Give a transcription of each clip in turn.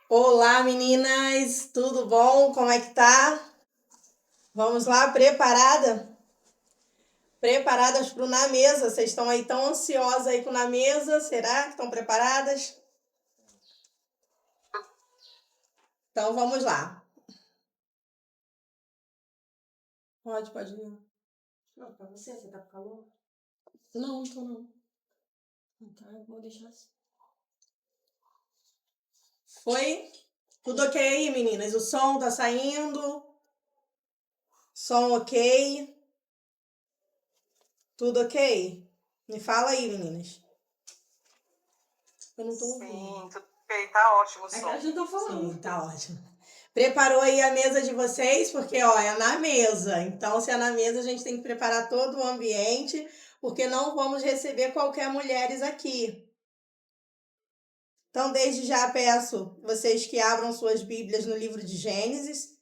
Olá, meninas, tudo bom? Como é que tá? Vamos lá, preparada? Preparadas para o Na Mesa? Vocês estão aí tão ansiosas aí com o Na Mesa? Será que estão preparadas? Então vamos lá. Pode ir. Não, pra você tá com calor? Não tô não. Então eu vou deixar assim. Foi? Tudo ok aí, meninas? O som tá saindo? Som ok? Tudo ok? Me fala aí, meninas. Eu não tô ouvindo. Sim, tudo bem, tá ótimo o É que som. a gente tá falando. Sim, tá ótimo. Preparou aí a mesa de vocês? Porque, ó, é na mesa. Então, se é na mesa, a gente tem que preparar todo o ambiente, porque não vamos receber qualquer mulheres aqui. Então, desde já peço vocês que abram suas Bíblias no livro de Gênesis,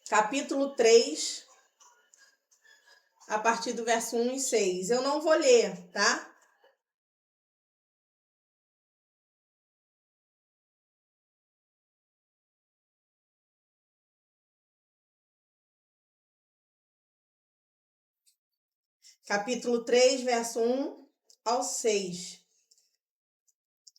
capítulo 3, a partir do verso 1 e 6. Eu não vou ler, tá? Capítulo 3, verso 1 ao 6.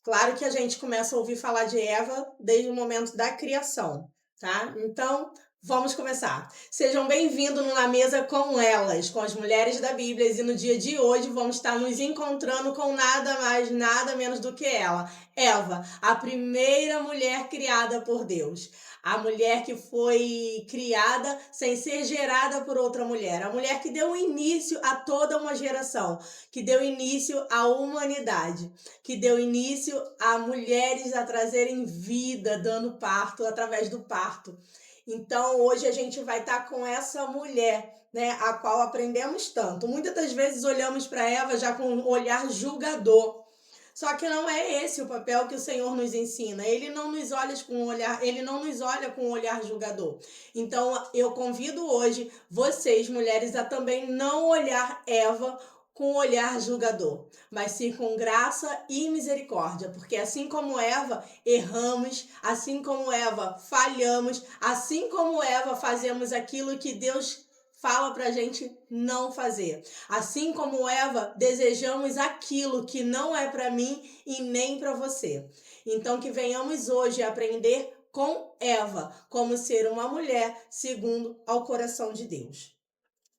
Claro que a gente começa a ouvir falar de Eva desde o momento da criação, tá? Então, vamos começar. Sejam bem-vindos no Na Mesa com elas, com as mulheres da Bíblia, e no dia de hoje vamos estar nos encontrando com nada mais, nada menos do que ela, Eva, a primeira mulher criada por Deus. A mulher que foi criada sem ser gerada por outra mulher. A mulher que deu início a toda uma geração, que deu início à humanidade, que deu início a mulheres a trazerem vida, dando parto, através do parto. Então, hoje a gente vai estar com essa mulher, né, a qual aprendemos tanto. Muitas das vezes olhamos para Eva já com um olhar julgador. Só que não é esse o papel que o Senhor nos ensina. Ele não nos olha com um olhar, ele não nos olha com um olhar julgador. Então, eu convido hoje vocês, mulheres, a também não olhar Eva com um olhar julgador, mas sim com graça e misericórdia, porque assim como Eva erramos, assim como Eva falhamos, assim como Eva fazemos aquilo que Deus fala pra gente não fazer. Assim como Eva, desejamos aquilo que não é para mim e nem para você. Então que venhamos hoje aprender com Eva como ser uma mulher segundo ao coração de Deus.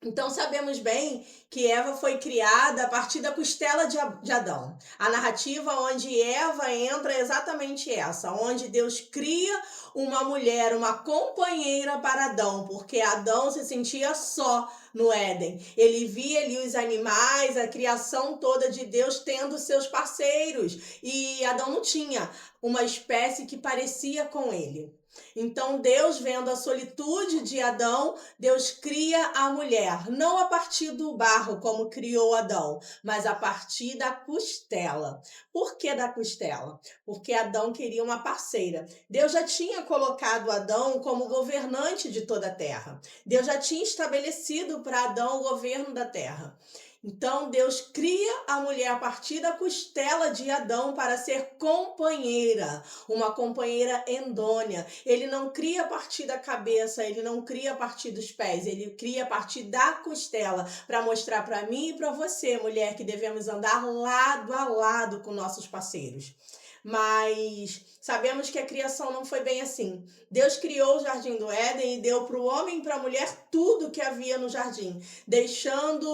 Então sabemos bem que Eva foi criada a partir da costela de Adão. A narrativa onde Eva entra é exatamente essa, onde Deus cria uma mulher, uma companheira para Adão, porque Adão se sentia só no Éden. Ele via ali os animais, a criação toda de Deus tendo seus parceiros, e Adão não tinha uma espécie que parecia com ele. Então Deus, vendo a solitude de Adão, Deus cria a mulher, não a partir do barro, como criou Adão, mas a partir da costela. Por que da costela? Porque Adão queria uma parceira. Deus já tinha colocado Adão como governante de toda a terra. Deus já tinha estabelecido para Adão o governo da terra. Então Deus cria a mulher a partir da costela de Adão para ser companheira, uma companheira endônia. Ele não cria a partir da cabeça, ele não cria a partir dos pés, ele cria a partir da costela, para mostrar para mim e para você, mulher, que devemos andar lado a lado com nossos parceiros. Mas sabemos que a criação não foi bem assim. Deus criou o jardim do Éden e deu para o homem e para a mulher tudo que havia no jardim, deixando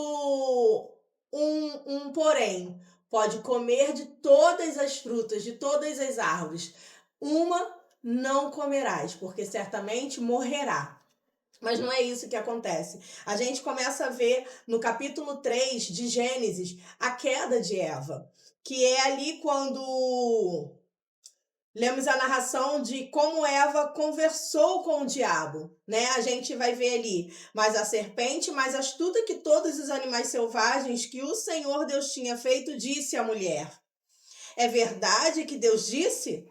um porém. Pode comer de todas as frutas, de todas as árvores. Uma não comerás, porque certamente morrerá. Mas não é isso que acontece. A gente começa a ver no capítulo 3 de Gênesis a queda de Eva, que é ali quando lemos a narração de como Eva conversou com o diabo, né? A gente vai ver ali, mas a serpente, mais astuta que todos os animais selvagens que o Senhor Deus tinha feito, disse à mulher: é verdade que Deus disse: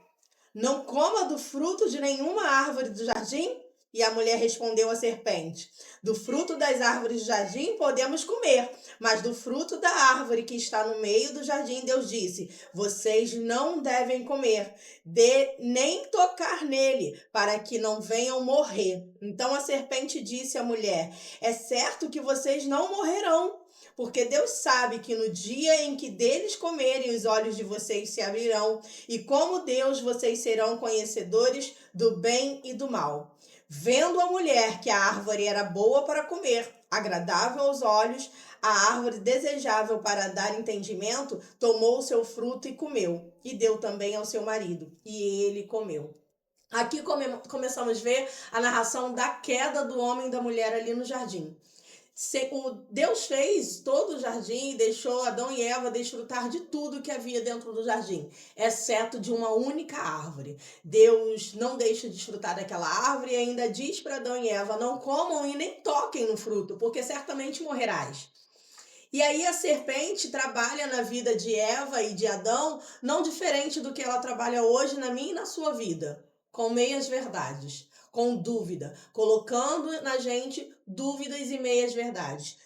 não coma do fruto de nenhuma árvore do jardim? E a mulher respondeu à serpente: do fruto das árvores do jardim podemos comer, mas do fruto da árvore que está no meio do jardim, Deus disse: vocês não devem comer, nem tocar nele, para que não venham morrer. Então a serpente disse à mulher: é certo que vocês não morrerão, porque Deus sabe que no dia em que deles comerem, os olhos de vocês se abrirão, e como Deus, vocês serão conhecedores do bem e do mal. Vendo a mulher que a árvore era boa para comer, agradável aos olhos, a árvore desejável para dar entendimento, tomou o seu fruto e comeu, e deu também ao seu marido, e ele comeu. Aqui começamos a ver a narração da queda do homem e da mulher ali no jardim. Deus fez todo o jardim e deixou Adão e Eva desfrutar de tudo que havia dentro do jardim, exceto de uma única árvore. Deus não deixa de desfrutar daquela árvore e ainda diz para Adão e Eva: não comam e nem toquem no fruto, porque certamente morrerás. E aí a serpente trabalha na vida de Eva e de Adão, não diferente do que ela trabalha hoje na minha e na sua vida, com meias verdades, com dúvida, colocando na gente dúvidas e meias verdades.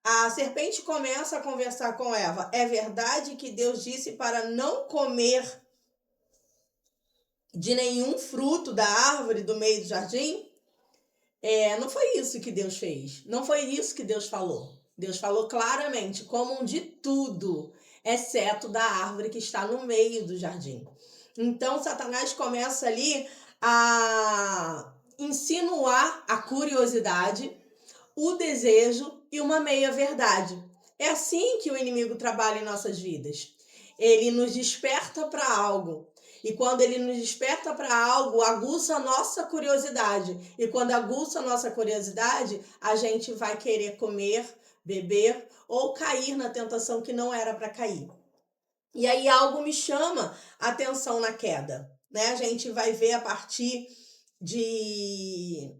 A serpente começa a conversar com Eva: é verdade que Deus disse para não comer de nenhum fruto da árvore do meio do jardim? Não foi isso que Deus fez, não foi isso que Deus falou. Deus falou claramente: comam de tudo, exceto da árvore que está no meio do jardim. Então Satanás começa ali a insinuar a curiosidade, o desejo e uma meia-verdade. É assim que o inimigo trabalha em nossas vidas. Ele nos desperta para algo. E quando ele nos desperta para algo, aguça a nossa curiosidade. E quando aguça a nossa curiosidade, a gente vai querer comer, beber ou cair na tentação que não era para cair. E aí algo me chama a atenção na queda, né? A gente vai ver a partir de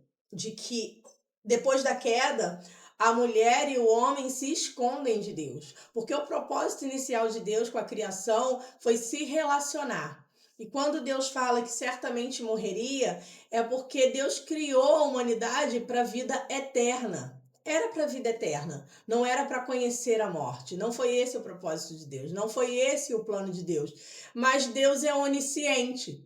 que depois da queda, a mulher e o homem se escondem de Deus, porque o propósito inicial de Deus com a criação foi se relacionar. E quando Deus fala que certamente morreria, é porque Deus criou a humanidade para a vida eterna. Era para a vida eterna, não era para conhecer a morte. Não foi esse o propósito de Deus, não foi esse o plano de Deus. Mas Deus é onisciente.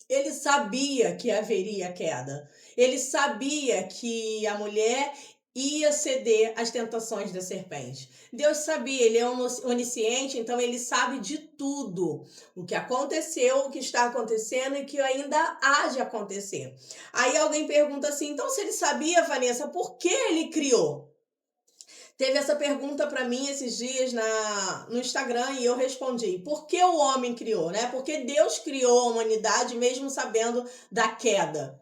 Ele sabia que haveria queda. Ele sabia que a mulher ia ceder às tentações da serpente. Deus sabia, ele é onisciente, então ele sabe de tudo. O que aconteceu, o que está acontecendo e que ainda há de acontecer. Aí alguém pergunta assim: então se ele sabia, Vanessa, por que ele criou? Teve essa pergunta para mim esses dias no Instagram e eu respondi: por que o homem criou, né? Porque Deus criou a humanidade mesmo sabendo da queda.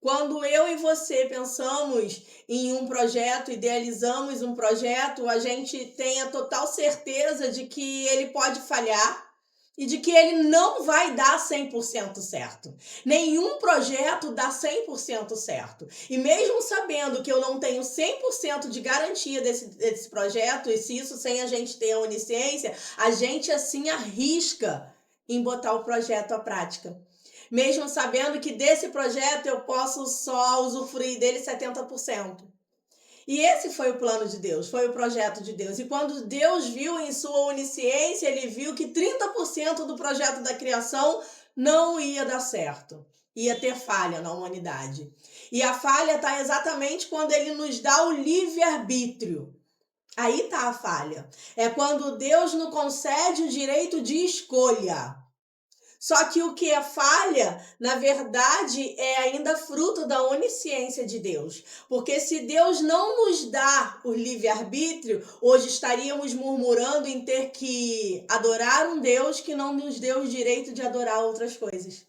Quando eu e você pensamos em um projeto, idealizamos um projeto, a gente tem a total certeza de que ele pode falhar e de que ele não vai dar 100% certo. Nenhum projeto dá 100% certo. E mesmo sabendo que eu não tenho 100% de garantia desse projeto, e se isso sem a gente ter a onisciência, a gente assim arrisca em botar o projeto à prática. Mesmo sabendo que desse projeto eu posso só usufruir dele 70%. E esse foi o plano de Deus, foi o projeto de Deus. E quando Deus viu em sua onisciência, ele viu que 30% do projeto da criação não ia dar certo. Ia ter falha na humanidade. E a falha está exatamente quando ele nos dá o livre-arbítrio. Aí está a falha. É quando Deus nos concede o direito de escolha. Só que o que é falha, na verdade, é ainda fruto da onisciência de Deus. Porque se Deus não nos dá o livre-arbítrio, hoje estaríamos murmurando em ter que adorar um Deus que não nos deu o direito de adorar outras coisas.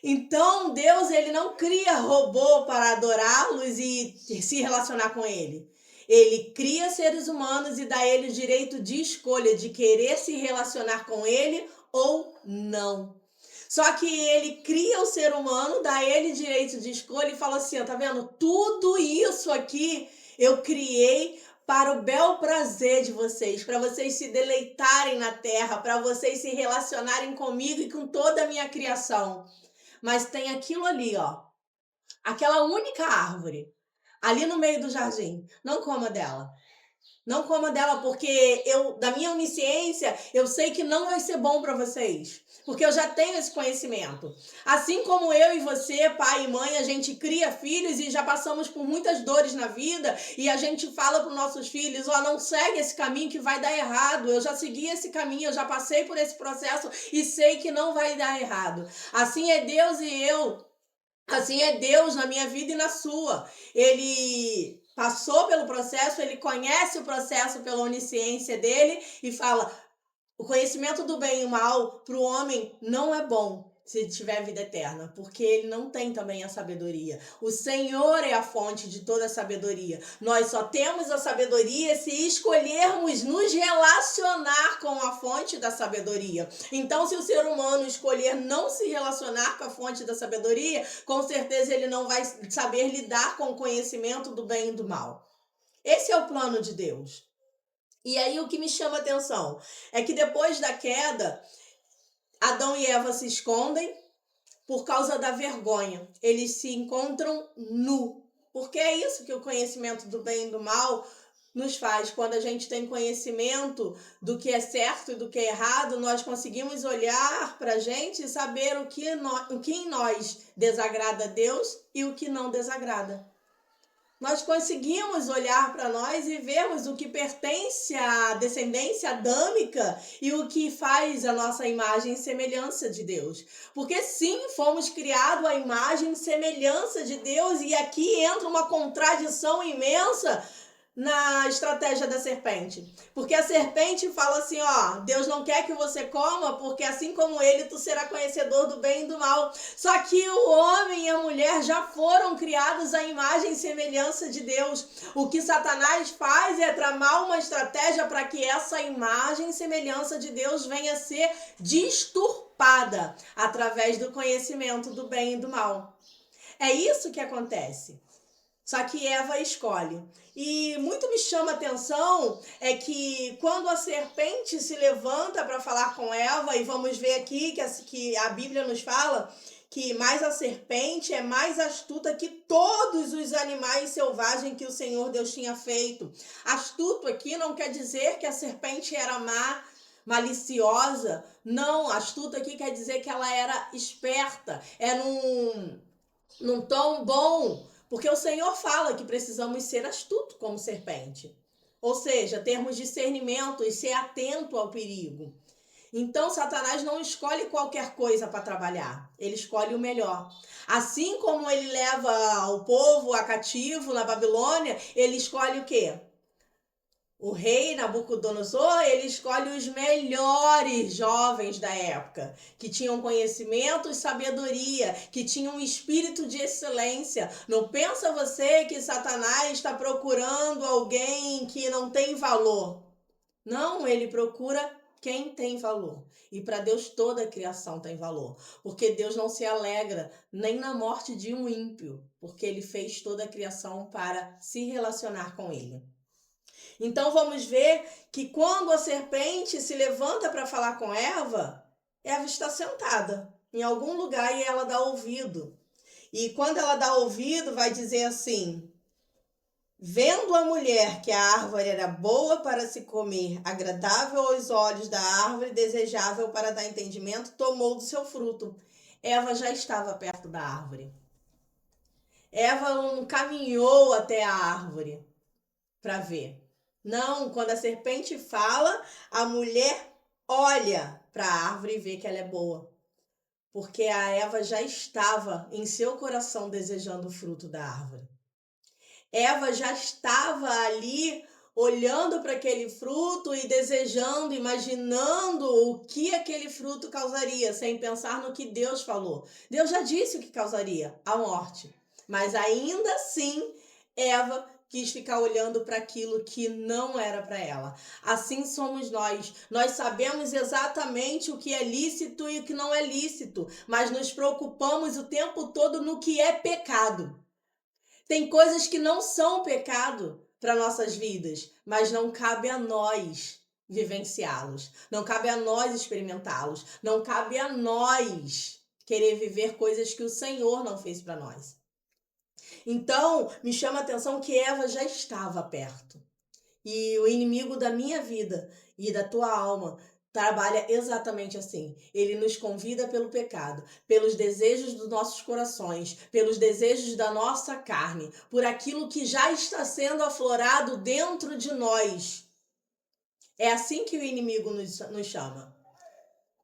Então, Deus, ele não cria robô para adorá-los e se relacionar com ele. Ele cria seres humanos e dá a ele o direito de escolha, de querer se relacionar com ele ou não. Só que ele cria o ser humano, dá a ele direito de escolha e fala assim: tá vendo? Tudo isso aqui eu criei para o bel prazer de vocês, para vocês se deleitarem na terra, para vocês se relacionarem comigo e com toda a minha criação. Mas tem aquilo ali, ó. aquela única árvore, ali no meio do jardim. Não coma dela. Não coma dela, porque da minha onisciência, eu sei que não vai ser bom para vocês. Porque eu já tenho esse conhecimento. Assim como eu e você, pai e mãe, a gente cria filhos e já passamos por muitas dores na vida. E a gente fala para os nossos filhos, não segue esse caminho que vai dar errado. Eu já segui esse caminho, eu já passei por esse processo e sei que não vai dar errado. Assim é Deus e eu. Assim é Deus na minha vida e na sua. Ele passou pelo processo, ele conhece o processo pela onisciência dele e fala: o conhecimento do bem e o mal para o homem não é bom se tiver vida eterna, porque ele não tem também a sabedoria. O Senhor é a fonte de toda a sabedoria. Nós só temos a sabedoria se escolhermos nos relacionar com a fonte da sabedoria. Então, se o ser humano escolher não se relacionar com a fonte da sabedoria, com certeza ele não vai saber lidar com o conhecimento do bem e do mal. Esse é o plano de Deus. E aí o que me chama a atenção é que depois da queda, Adão e Eva se escondem por causa da vergonha. Eles se encontram nu. Porque é isso que o conhecimento do bem e do mal nos faz. Quando a gente tem conhecimento do que é certo e do que é errado, nós conseguimos olhar para a gente e saber o que em nós desagrada a Deus e o que não desagrada. Nós conseguimos olhar para nós e vermos o que pertence à descendência adâmica e o que faz a nossa imagem e semelhança de Deus. Porque sim, fomos criados à imagem e semelhança de Deus, e aqui entra uma contradição imensa na estratégia da serpente. Porque a serpente fala assim, Deus não quer que você coma, porque assim como ele, tu será conhecedor do bem e do mal. Só que o homem e a mulher já foram criados à imagem e semelhança de Deus. O que Satanás faz é tramar uma estratégia para que essa imagem e semelhança de Deus venha a ser disturpada através do conhecimento do bem e do mal. É isso que acontece. Só que Eva escolhe. E muito me chama a atenção é que quando a serpente se levanta para falar com Eva, e vamos ver aqui que a Bíblia nos fala que mais a serpente é mais astuta que todos os animais selvagens que o Senhor Deus tinha feito. Astuto aqui não quer dizer que a serpente era má, maliciosa. Não, astuta aqui quer dizer que ela era esperta. É num tom bom. Porque o Senhor fala que precisamos ser astutos como serpente. Ou seja, termos discernimento e ser atento ao perigo. Então, Satanás não escolhe qualquer coisa para trabalhar. Ele escolhe o melhor. Assim como ele leva o povo a cativo na Babilônia, ele escolhe o quê? O rei Nabucodonosor, ele escolhe os melhores jovens da época, que tinham conhecimento e sabedoria, que tinham um espírito de excelência. Não pensa você que Satanás está procurando alguém que não tem valor. Não, ele procura quem tem valor. E para Deus toda a criação tem valor. Porque Deus não se alegra nem na morte de um ímpio, porque ele fez toda a criação para se relacionar com ele. Então vamos ver que quando a serpente se levanta para falar com Eva, Eva está sentada em algum lugar e ela dá ouvido. E quando ela dá ouvido, vai dizer assim: vendo a mulher que a árvore era boa para se comer, agradável aos olhos da árvore, desejável para dar entendimento, tomou do seu fruto. Eva já estava perto da árvore. Eva não caminhou até a árvore para ver. Não, quando a serpente fala, a mulher olha para a árvore e vê que ela é boa. Porque a Eva já estava em seu coração desejando o fruto da árvore. Eva já estava ali olhando para aquele fruto e desejando, imaginando o que aquele fruto causaria, sem pensar no que Deus falou. Deus já disse o que causaria, a morte. Mas ainda assim, Eva quis ficar olhando para aquilo que não era para ela. Assim somos nós. Nós sabemos exatamente o que é lícito e o que não é lícito, mas nos preocupamos o tempo todo no que é pecado. Tem coisas que não são pecado para nossas vidas, mas não cabe a nós vivenciá-los. Não cabe a nós experimentá-los. Não cabe a nós querer viver coisas que o Senhor não fez para nós. Então, me chama a atenção que Eva já estava perto. E o inimigo da minha vida e da tua alma trabalha exatamente assim. Ele nos convida pelo pecado, pelos desejos dos nossos corações, pelos desejos da nossa carne, por aquilo que já está sendo aflorado dentro de nós. É assim que o inimigo nos chama.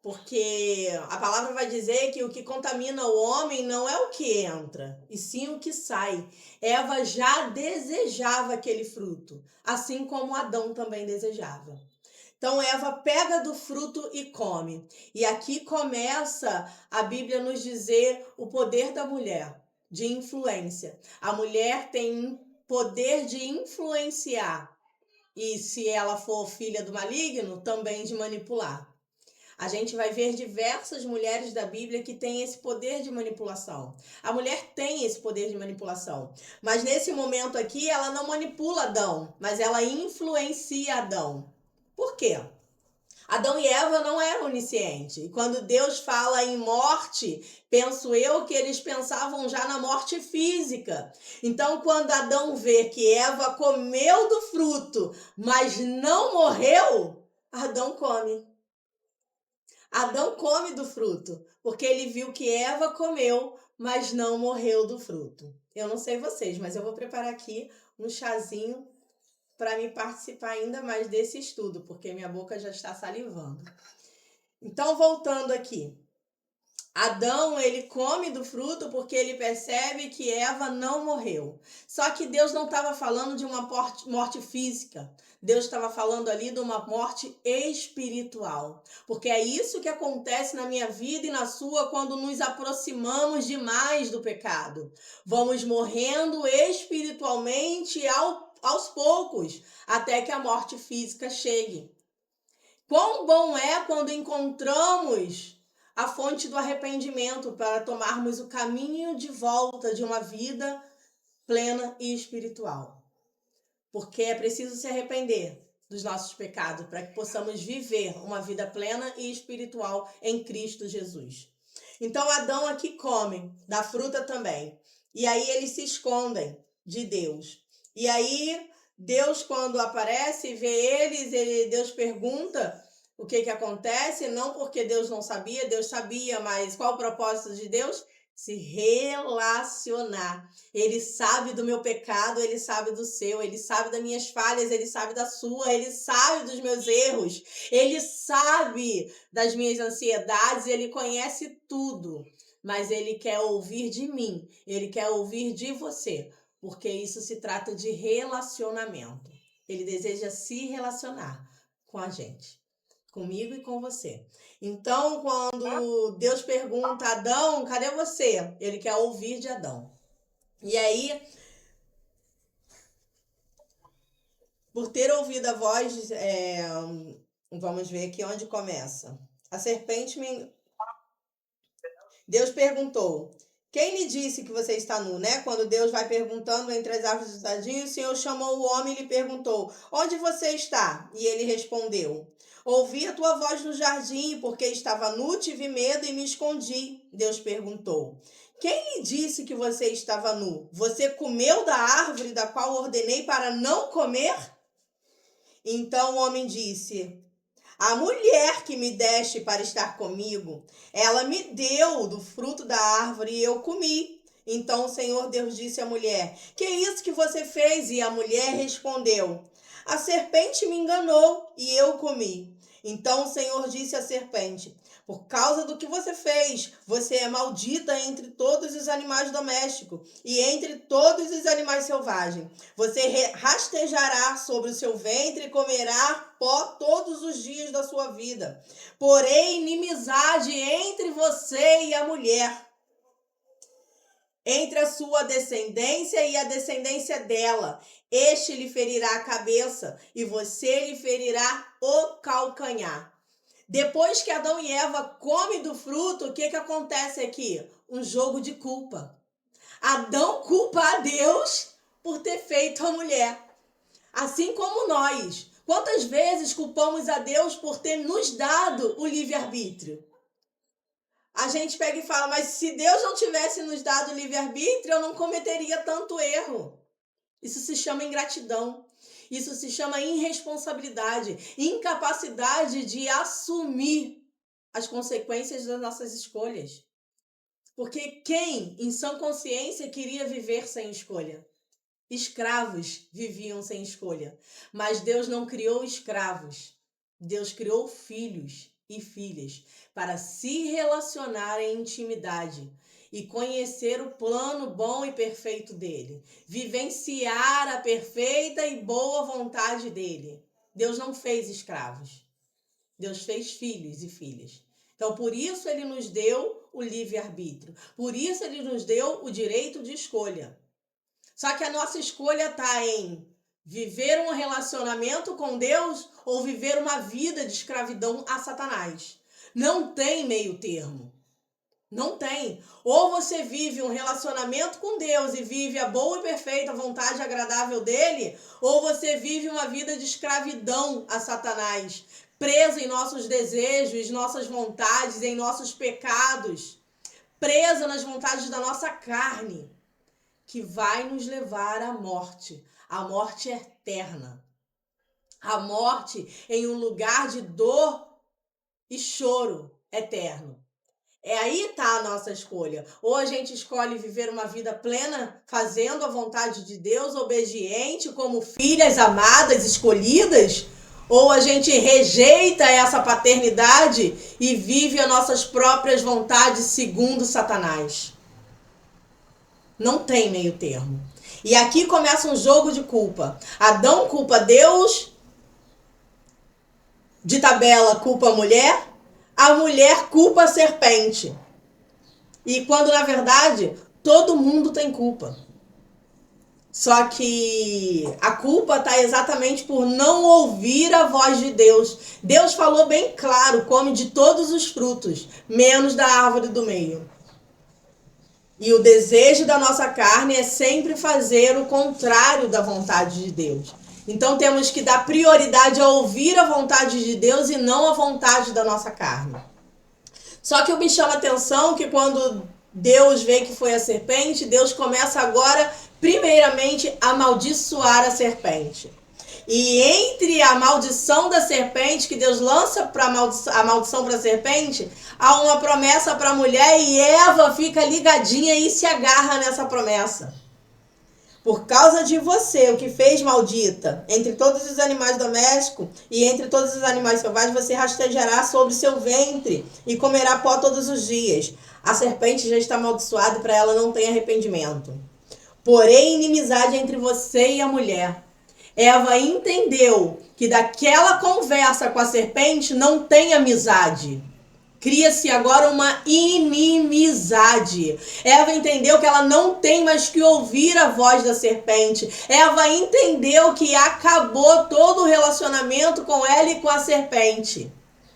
Porque a palavra vai dizer que o que contamina o homem não é o que entra, e sim o que sai. Eva já desejava aquele fruto, assim como Adão também desejava. Então Eva pega do fruto e come. E aqui começa a Bíblia nos dizer o poder da mulher, de influência. A mulher tem poder de influenciar. E se ela for filha do maligno, também de manipular. A gente vai ver diversas mulheres da Bíblia que têm esse poder de manipulação. A mulher tem esse poder de manipulação. Mas nesse momento aqui, ela não manipula Adão, mas ela influencia Adão. Por quê? Adão e Eva não eram oniscientes. E quando Deus fala em morte, penso eu que eles pensavam já na morte física. Então, quando Adão vê que Eva comeu do fruto, mas não morreu, Adão come. Adão come do fruto, porque ele viu que Eva comeu, mas não morreu do fruto. Eu não sei vocês, mas eu vou preparar aqui um chazinho para me participar ainda mais desse estudo, porque minha boca já está salivando. Então, voltando aqui. Adão, ele come do fruto porque ele percebe que Eva não morreu. Só que Deus não estava falando de uma morte física. Deus estava falando ali de uma morte espiritual. Porque é isso que acontece na minha vida e na sua quando nos aproximamos demais do pecado. Vamos morrendo espiritualmente aos poucos, até que a morte física chegue. Quão bom é quando encontramos a fonte do arrependimento para tomarmos o caminho de volta de uma vida plena e espiritual. Porque é preciso se arrepender dos nossos pecados para que possamos viver uma vida plena e espiritual em Cristo Jesus. Então Adão aqui come da fruta também. E aí eles se escondem de Deus. E aí Deus, quando aparece e vê eles, Deus pergunta o que acontece, não porque Deus não sabia, Deus sabia, mas qual o propósito de Deus? Se relacionar. Ele sabe do meu pecado, ele sabe do seu, ele sabe das minhas falhas, ele sabe da sua, ele sabe dos meus erros, ele sabe das minhas ansiedades, ele conhece tudo, mas ele quer ouvir de mim, ele quer ouvir de você, porque isso se trata de relacionamento. Ele deseja se relacionar com a gente. Comigo e com você. Então, quando Deus pergunta a Adão, cadê você? Ele quer ouvir de Adão. E aí, por ter ouvido a voz, vamos ver aqui onde começa. A serpente Deus perguntou, quem lhe disse que você está nu, né? Quando Deus vai perguntando entre as árvores do jardim, o Senhor chamou o homem e lhe perguntou, onde você está? E ele respondeu, ouvi a tua voz no jardim, porque estava nu, tive medo e me escondi. Deus perguntou, quem lhe disse que você estava nu? Você comeu da árvore da qual ordenei para não comer? Então o homem disse, a mulher que me deste para estar comigo, ela me deu do fruto da árvore e eu comi. Então o Senhor Deus disse à mulher, que é isso que você fez? E a mulher respondeu, a serpente me enganou e eu comi. Então o Senhor disse à serpente, por causa do que você fez, você é maldita entre todos os animais domésticos e entre todos os animais selvagens. Você rastejará sobre o seu ventre e comerá pó todos os dias da sua vida. Porém, inimizade entre você e a mulher, entre a sua descendência e a descendência dela. Este lhe ferirá a cabeça e você lhe ferirá o calcanhar. Depois que Adão e Eva comem do fruto, o que acontece aqui? Um jogo de culpa. Adão culpa a Deus por ter feito a mulher. Assim como nós. Quantas vezes culpamos a Deus por ter nos dado o livre-arbítrio? a gente pega e fala, mas se Deus não tivesse nos dado livre-arbítrio, eu não cometeria tanto erro. Isso se chama ingratidão. Isso se chama irresponsabilidade, incapacidade de assumir as consequências das nossas escolhas. Porque quem, em sã consciência, queria viver sem escolha? Escravos viviam sem escolha. Mas Deus não criou escravos. Deus criou filhos e filhas para se relacionar em intimidade e conhecer o plano bom e perfeito dele. Vivenciar a perfeita e boa vontade dele. Deus não fez escravos. Deus fez filhos e filhas. Então, por isso ele nos deu o livre-arbítrio. Por isso ele nos deu o direito de escolha. Só que a nossa escolha está em viver um relacionamento com Deus ou viver uma vida de escravidão a Satanás. Não tem meio termo. Não tem. Ou você vive um relacionamento com Deus e vive a boa e perfeita vontade agradável dele, ou você vive uma vida de escravidão a Satanás, preso em nossos desejos, nossas vontades, em nossos pecados, preso nas vontades da nossa carne, que vai nos levar à morte, a morte eterna, a morte em um lugar de dor e choro eterno. É aí tá a nossa escolha. Ou a gente escolhe viver uma vida plena, fazendo a vontade de Deus, obediente, como filhas amadas, escolhidas, ou a gente rejeita essa paternidade e vive as nossas próprias vontades segundo Satanás. Não tem meio termo. E aqui começa um jogo de culpa. Adão culpa Deus, de tabela culpa a mulher culpa a serpente. E quando, na verdade, todo mundo tem culpa. Só que a culpa está exatamente por não ouvir a voz de Deus. Deus falou bem claro, come de todos os frutos, menos da árvore do meio. E o desejo da nossa carne é sempre fazer o contrário da vontade de Deus. Então temos que dar prioridade a ouvir a vontade de Deus e não a vontade da nossa carne. Só que me chama a atenção que quando Deus vê que foi a serpente, Deus começa agora, primeiramente, a amaldiçoar a serpente. E entre a maldição da serpente, que Deus lança para a maldição para a serpente, há uma promessa para a mulher e Eva fica ligadinha e se agarra nessa promessa. Por causa de você, o que fez maldita, entre todos os animais domésticos e entre todos os animais selvagens, você rastejará sobre seu ventre e comerá pó todos os dias. A serpente já está amaldiçoada e para ela não tem arrependimento. Porém, inimizade entre você e a mulher. Eva entendeu que daquela conversa com a serpente não tem amizade. Cria-se agora uma inimizade. Eva entendeu que ela não tem mais que ouvir a voz da serpente. Eva entendeu que acabou todo o relacionamento com ela e com a serpente.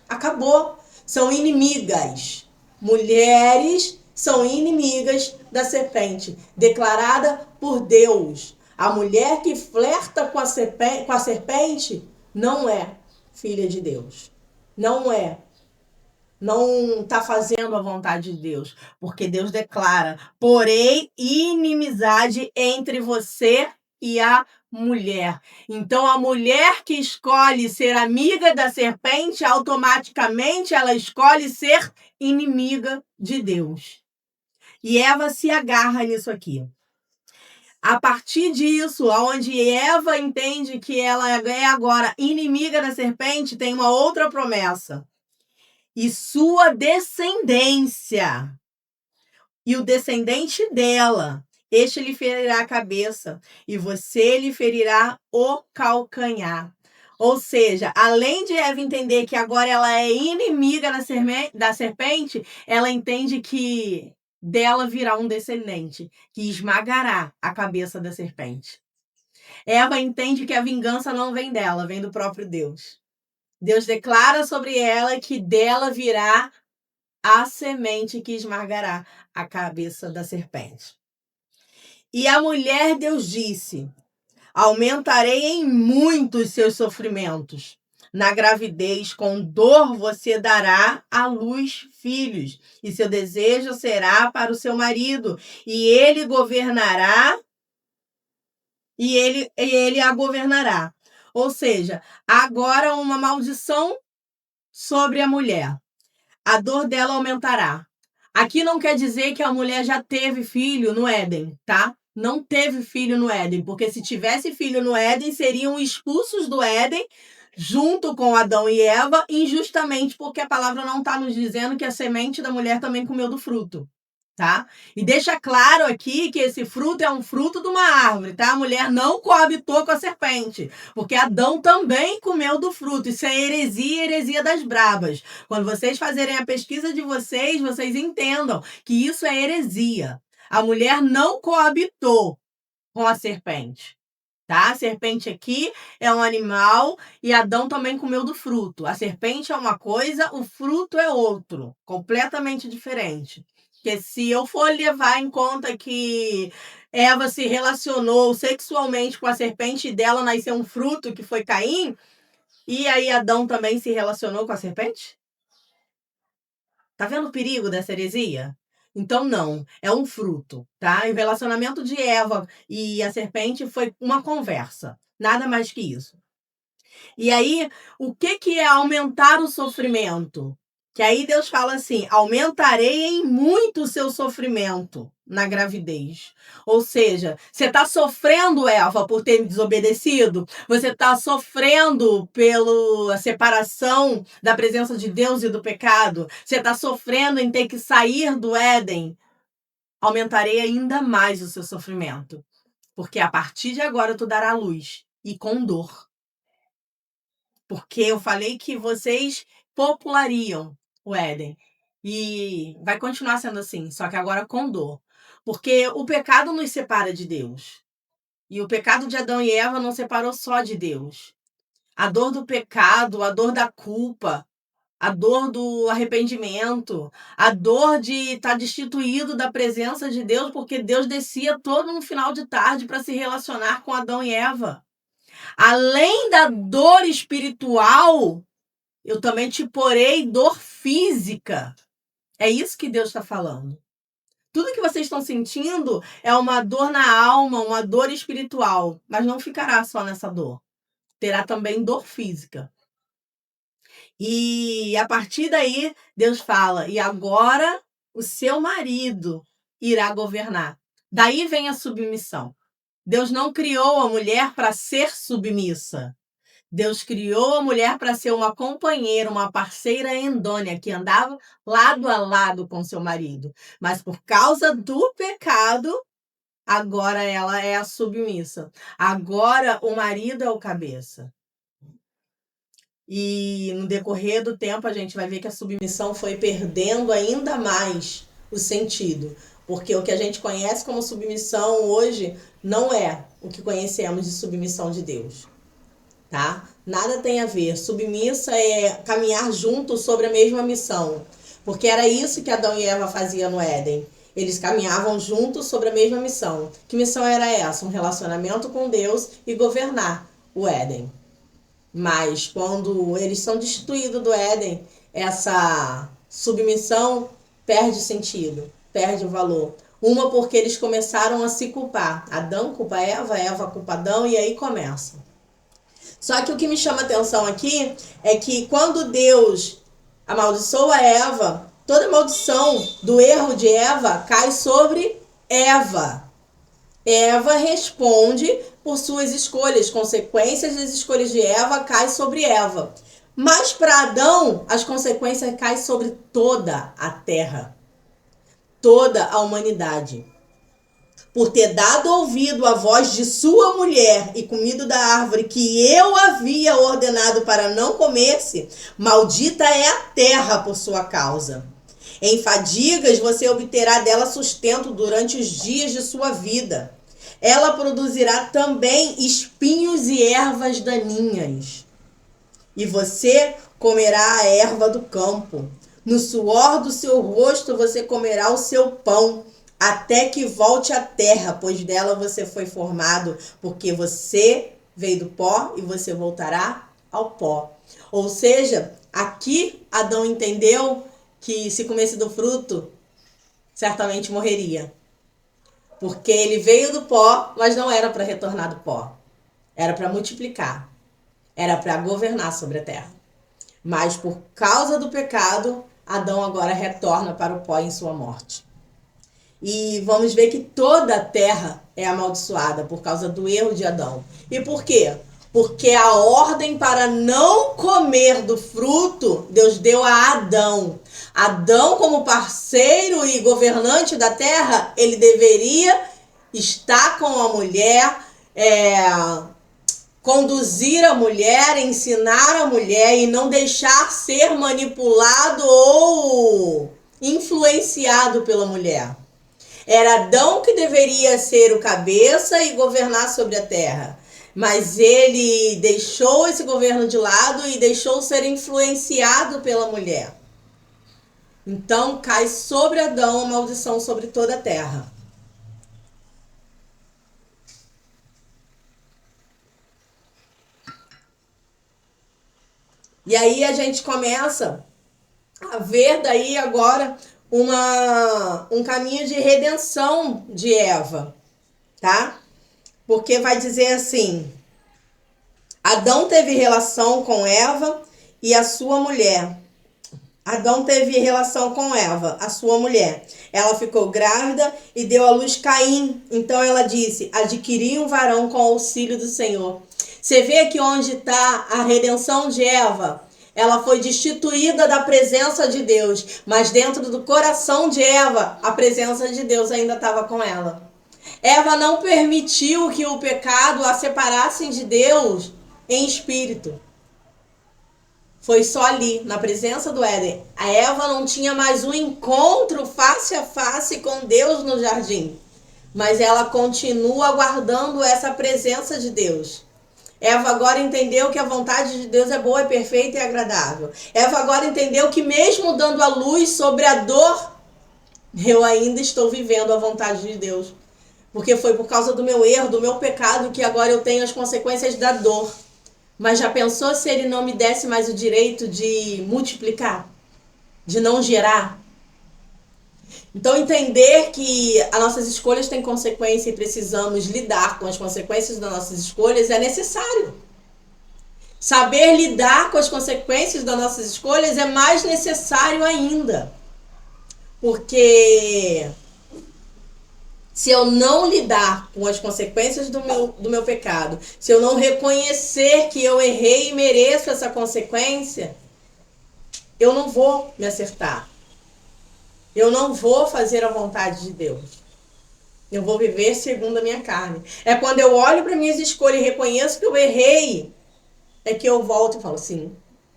Acabou. São inimigas. Mulheres são inimigas da serpente, declarada por Deus. A mulher que flerta com a serpente não é filha de Deus. Não está fazendo a vontade de Deus, porque Deus declara, porém, inimizade entre você e a mulher. Então, a mulher que escolhe ser amiga da serpente, automaticamente ela escolhe ser inimiga de Deus. E Eva se agarra nisso aqui. A partir disso, onde Eva entende que ela é agora inimiga da serpente, tem uma outra promessa. E sua descendência, e o descendente dela, este lhe ferirá a cabeça, e você lhe ferirá o calcanhar. Ou seja, além de Eva entender que agora ela é inimiga da serpente, ela entende que dela virá um descendente, que esmagará a cabeça da serpente. Eva entende que a vingança não vem dela, vem do próprio Deus. Deus declara sobre ela que dela virá a semente que esmagará a cabeça da serpente. E a mulher, Deus disse, aumentarei em muito os seus sofrimentos. Na gravidez, com dor, você dará à luz filhos, e seu desejo será para o seu marido, e ele governará, e ele a governará. Ou seja, agora uma maldição sobre a mulher. A dor dela aumentará. Aqui não quer dizer que a mulher já teve filho no Éden, tá? Não teve filho no Éden, porque se tivesse filho no Éden, seriam expulsos do Éden junto com Adão e Eva, injustamente porque a palavra não está nos dizendo que a semente da mulher também comeu do fruto, tá? E deixa claro aqui que esse fruto é um fruto de uma árvore, tá? A mulher não coabitou com a serpente, porque Adão também comeu do fruto. Isso é heresia das brabas. Quando vocês fazerem a pesquisa de vocês, vocês entendam que isso é heresia. A mulher não coabitou com a serpente, tá? A serpente aqui é um animal e Adão também comeu do fruto. A serpente é uma coisa, o fruto é outro, completamente diferente. Porque se eu for levar em conta que Eva se relacionou sexualmente com a serpente e dela nasceu um fruto que foi Caim, e aí Adão também se relacionou com a serpente? Tá vendo o perigo dessa heresia? Então, não, é um fruto, tá? E o relacionamento de Eva e a serpente foi uma conversa, nada mais que isso. E aí, o que é aumentar o sofrimento? Que aí Deus fala assim: aumentarei em muito o seu sofrimento na gravidez. Ou seja, você está sofrendo, Eva, por ter me desobedecido? Você está sofrendo pela separação da presença de Deus e do pecado? Você está sofrendo em ter que sair do Éden? Aumentarei ainda mais o seu sofrimento. Porque a partir de agora tu dará luz e com dor. Porque eu falei que vocês populariam o Éden. E vai continuar sendo assim, só que agora com dor. Porque o pecado nos separa de Deus. E o pecado de Adão e Eva não separou só de Deus. A dor do pecado, a dor da culpa, a dor do arrependimento, a dor de estar destituído da presença de Deus, porque Deus descia todo no final de tarde para se relacionar com Adão e Eva. Além da dor espiritual, eu também te porei dor física. É isso que Deus está falando. Tudo que vocês estão sentindo é uma dor na alma, uma dor espiritual, mas não ficará só nessa dor. Terá também dor física. E a partir daí, Deus fala: e agora o seu marido irá governar. Daí vem a submissão. Deus não criou a mulher para ser submissa. Deus criou a mulher para ser uma companheira, uma parceira endônia, que andava lado a lado com seu marido. Mas por causa do pecado, agora ela é a submissa. Agora o marido é o cabeça. E no decorrer do tempo a gente vai ver que a submissão foi perdendo ainda mais o sentido. Porque o que a gente conhece como submissão hoje não é o que conhecemos de submissão de Deus. Tá? Nada tem a ver. Submissa é caminhar juntos sobre a mesma missão. Porque era isso que Adão e Eva faziam no Éden. Eles caminhavam juntos sobre a mesma missão. Que missão era essa? Um relacionamento com Deus e governar o Éden. Mas quando eles são destituídos do Éden, essa submissão perde sentido, perde o valor. Uma porque eles começaram a se culpar. Adão culpa Eva, Eva culpa Adão, e aí começa. Só que o que me chama a atenção aqui é que quando Deus amaldiçoa Eva, toda maldição do erro de Eva cai sobre Eva. Eva responde por suas escolhas, consequências das escolhas de Eva caem sobre Eva. Mas para Adão, as consequências caem sobre toda a terra, toda a humanidade. Por ter dado ouvido à voz de sua mulher e comido da árvore que eu havia ordenado para não comer-se, maldita é a terra por sua causa. Em fadigas você obterá dela sustento durante os dias de sua vida. Ela produzirá também espinhos e ervas daninhas. E você comerá a erva do campo. No suor do seu rosto você comerá o seu pão, até que volte à terra, pois dela você foi formado, porque você veio do pó e você voltará ao pó. Ou seja, aqui Adão entendeu que se comesse do fruto, certamente morreria. Porque ele veio do pó, mas não era para retornar do pó. Era para multiplicar. Era para governar sobre a terra. Mas por causa do pecado, Adão agora retorna para o pó em sua morte. E vamos ver que toda a terra é amaldiçoada por causa do erro de Adão. E por quê? Porque a ordem para não comer do fruto, Deus deu a Adão. Adão, como parceiro e governante da terra, ele deveria estar com a mulher, conduzir a mulher, ensinar a mulher e não deixar ser manipulado ou influenciado pela mulher. Era Adão que deveria ser o cabeça e governar sobre a terra. Mas ele deixou esse governo de lado e deixou ser influenciado pela mulher. Então cai sobre Adão a maldição sobre toda a terra. E aí a gente começa a ver daí agora um caminho de redenção de Eva, tá? Porque vai dizer assim: Adão teve relação com Eva e a sua mulher. Adão teve relação com Eva, a sua mulher. Ela ficou grávida e deu à luz Caim. Então ela disse: adquiri um varão com auxílio do Senhor. Você vê aqui onde está a redenção de Eva? Ela foi destituída da presença de Deus, mas dentro do coração de Eva, a presença de Deus ainda estava com ela. Eva não permitiu que o pecado a separasse de Deus em espírito. Foi só ali, na presença do Éden. A Eva não tinha mais um encontro face a face com Deus no jardim. Mas ela continua aguardando essa presença de Deus. Eva agora entendeu que a vontade de Deus é boa, é perfeita e agradável. Eva agora entendeu que mesmo dando a luz sobre a dor, eu ainda estou vivendo a vontade de Deus. Porque foi por causa do meu erro, do meu pecado, que agora eu tenho as consequências da dor. Mas já pensou se ele não me desse mais o direito de multiplicar? De não gerar? Então, entender que as nossas escolhas têm consequência e precisamos lidar com as consequências das nossas escolhas é necessário. Saber lidar com as consequências das nossas escolhas é mais necessário ainda. Porque se eu não lidar com as consequências do meu pecado, se eu não reconhecer que eu errei e mereço essa consequência, eu não vou me acertar. Eu não vou fazer a vontade de Deus. Eu vou viver segundo a minha carne. É quando eu olho para minhas escolhas e reconheço que eu errei, é que eu volto e falo assim: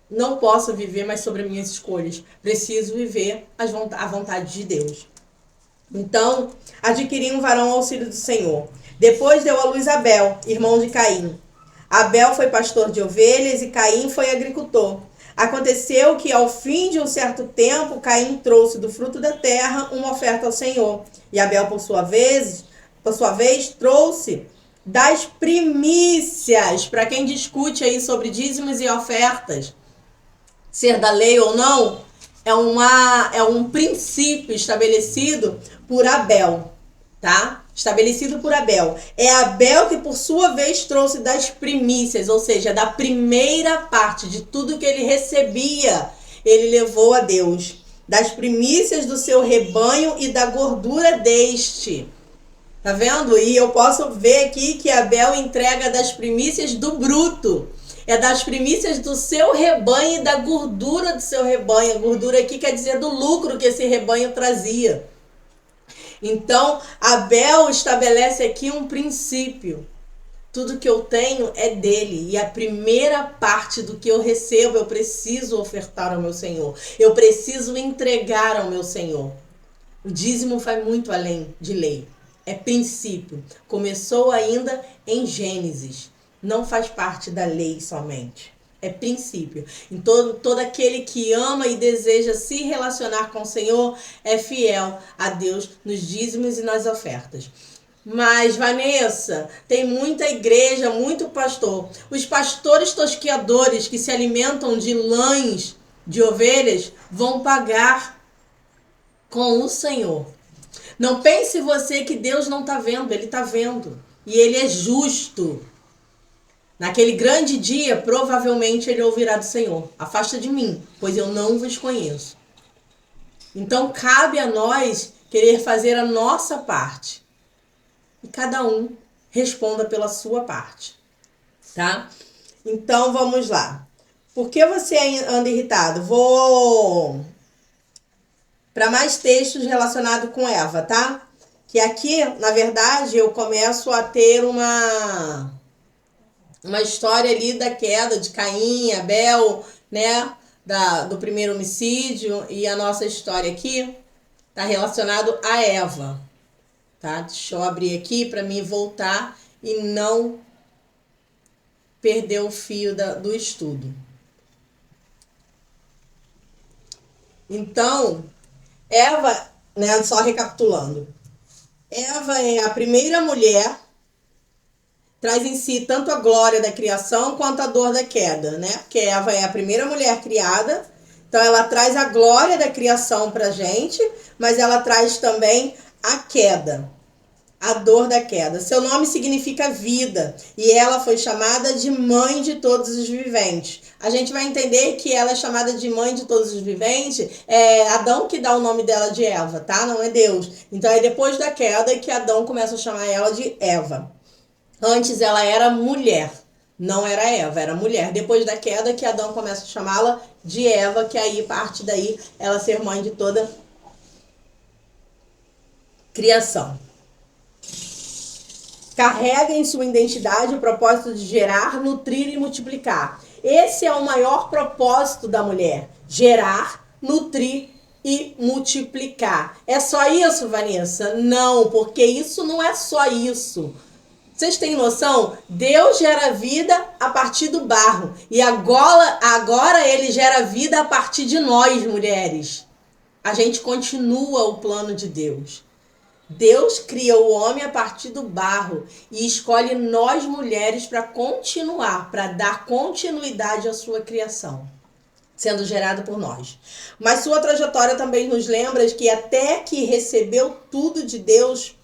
não posso viver mais sobre as minhas escolhas. Preciso viver a vontade de Deus. Então, adquiri um varão ao auxílio do Senhor. Depois deu à luz Abel, irmão de Caim. Abel foi pastor de ovelhas e Caim foi agricultor. Aconteceu que, ao fim de um certo tempo, Caim trouxe do fruto da terra uma oferta ao Senhor. E Abel, por sua vez, trouxe das primícias. Para quem discute aí sobre dízimos e ofertas, ser da lei ou não, é um princípio estabelecido por Abel, tá? Estabelecido por Abel. É Abel que, por sua vez, trouxe das primícias, ou seja, da primeira parte de tudo que ele recebia, ele levou a Deus. Das primícias do seu rebanho e da gordura deste. Tá vendo? E eu posso ver aqui que Abel entrega das primícias do bruto. É das primícias do seu rebanho e da gordura do seu rebanho. A gordura aqui quer dizer do lucro que esse rebanho trazia. Então, Abel estabelece aqui um princípio. Tudo que eu tenho é dele. E a primeira parte do que eu recebo, eu preciso ofertar ao meu Senhor. Eu preciso entregar ao meu Senhor. O dízimo vai muito além de lei. É princípio. Começou ainda em Gênesis. Não faz parte da lei somente. É princípio. Então, todo aquele que ama e deseja se relacionar com o Senhor é fiel a Deus nos dízimos e nas ofertas. Mas, Vanessa, tem muita igreja, muito pastor. Os pastores tosqueadores que se alimentam de lãs de ovelhas vão pagar com o Senhor. Não pense você que Deus não está vendo, Ele está vendo. E Ele é justo. Naquele grande dia, provavelmente Ele ouvirá do Senhor: afasta de mim, pois eu não vos conheço. Então, cabe a nós querer fazer a nossa parte. E cada um responda pela sua parte, tá? Então, vamos lá. Por que você anda irritado? Vou para mais textos relacionados com Eva, tá? Que aqui, na verdade, eu começo a ter uma história ali da queda de Caim, Abel, né? Do primeiro homicídio. E a nossa história aqui tá relacionado a Eva, tá? Deixa eu abrir aqui para mim voltar e não perder o fio do estudo. Então, Eva, né, só recapitulando. Eva é a primeira mulher, traz em si tanto a glória da criação quanto a dor da queda, né? Porque Eva é a primeira mulher criada, então ela traz a glória da criação pra gente, mas ela traz também a queda, a dor da queda. Seu nome significa vida e ela foi chamada de mãe de todos os viventes. A gente vai entender que ela é chamada de mãe de todos os viventes, é Adão que dá o nome dela de Eva, tá? Não é Deus. Então é depois da queda que Adão começa a chamar ela de Eva. Antes ela era mulher, não era Eva, era mulher. Depois da queda que Adão começa a chamá-la de Eva, que aí parte daí ela ser mãe de toda criação. Carrega em sua identidade o propósito de gerar, nutrir e multiplicar. Esse é o maior propósito da mulher: gerar, nutrir e multiplicar. É só isso, Vanessa? Não, porque isso não é só isso. Vocês têm noção? Deus gera vida a partir do barro. E agora Ele gera vida a partir de nós, mulheres. A gente continua o plano de Deus. Deus cria o homem a partir do barro e escolhe nós, mulheres, para continuar, para dar continuidade à sua criação, sendo gerado por nós. Mas sua trajetória também nos lembra que até quem recebeu tudo de Deus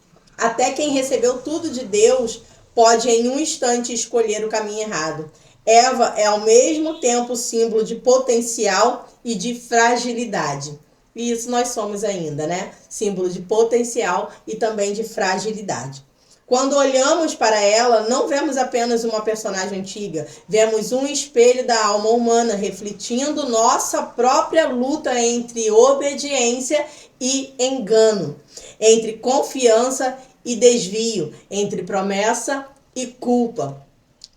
pode em um instante escolher o caminho errado. Eva é ao mesmo tempo símbolo de potencial e de fragilidade. E isso nós somos ainda, né? Símbolo de potencial e também de fragilidade. Quando olhamos para ela, não vemos apenas uma personagem antiga, vemos um espelho da alma humana, refletindo nossa própria luta entre obediência e engano, entre confiança e desvio, entre promessa e culpa.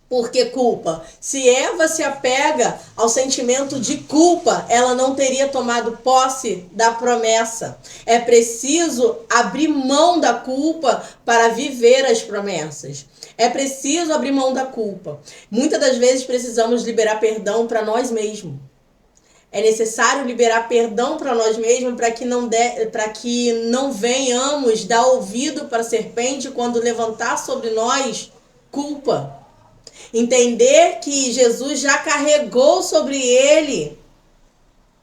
Por que culpa? Se Eva se apega ao sentimento de culpa, ela não teria tomado posse da promessa. É preciso abrir mão da culpa para viver as promessas. É preciso abrir mão da culpa. Muitas das vezes precisamos liberar perdão para nós mesmos. É necessário liberar perdão para nós mesmos para que não venhamos dar ouvido para a serpente quando levantar sobre nós culpa. Entender que Jesus já carregou sobre ele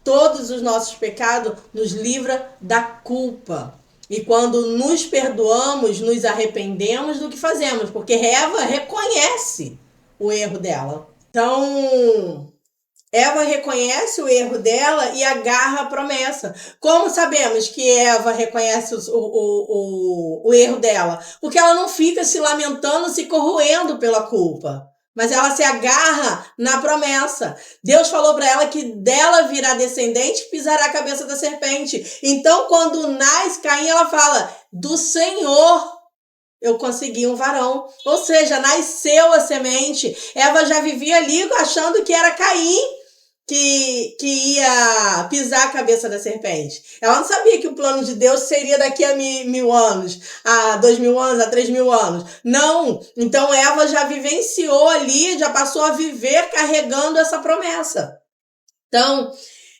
todos os nossos pecados nos livra da culpa. E quando nos perdoamos, nos arrependemos do que fazemos, porque Eva reconhece o erro dela. Então, Eva reconhece o erro dela e agarra a promessa. Como sabemos que Eva reconhece o erro dela? Porque ela não fica se lamentando, se corroendo pela culpa. Mas ela se agarra na promessa. Deus falou para ela que dela virá descendente e pisará a cabeça da serpente. Então, quando nasce Caim, ela fala: do Senhor eu consegui um varão. Ou seja, nasceu a semente. Eva já vivia ali achando que era Caim que ia pisar a cabeça da serpente. Ela não sabia que o plano de Deus seria daqui a 1000 anos, a 2000 anos, a 3000 anos. Não. Então Eva já vivenciou ali, já passou a viver carregando essa promessa. Então,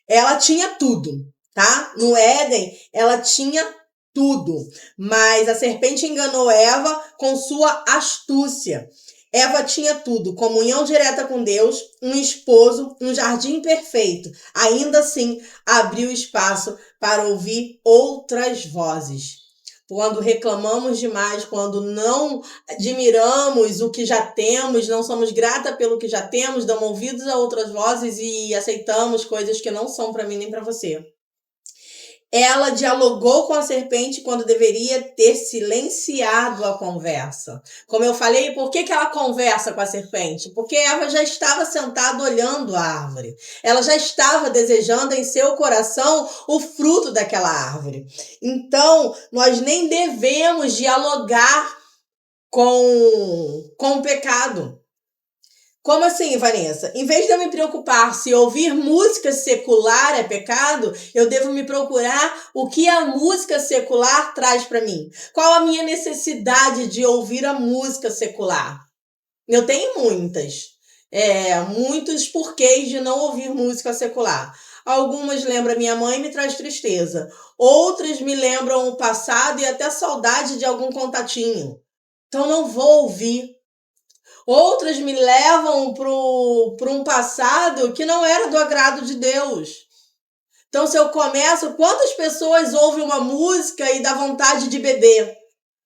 ela tinha tudo, tá? No Éden, ela tinha tudo, mas a serpente enganou Eva com sua astúcia. Eva tinha tudo, comunhão direta com Deus, um esposo, um jardim perfeito. Ainda assim, abriu espaço para ouvir outras vozes. Quando reclamamos demais, quando não admiramos o que já temos, não somos grata pelo que já temos, damos ouvidos a outras vozes e aceitamos coisas que não são para mim nem para você. Ela dialogou com a serpente quando deveria ter silenciado a conversa. Como eu falei, por que ela conversa com a serpente? Porque Eva já estava sentada olhando a árvore. Ela já estava desejando em seu coração o fruto daquela árvore. Então, nós nem devemos dialogar com o pecado. Como assim, Vanessa? Em vez de eu me preocupar se ouvir música secular é pecado, eu devo me procurar o que a música secular traz para mim. Qual a minha necessidade de ouvir a música secular? Eu tenho muitos porquês de não ouvir música secular. Algumas lembram minha mãe e me traz tristeza. Outras me lembram o passado e até saudade de algum contatinho. Então não vou ouvir. Outras me levam para um passado que não era do agrado de Deus. Então, se eu começo, quantas pessoas ouvem uma música e dá vontade de beber?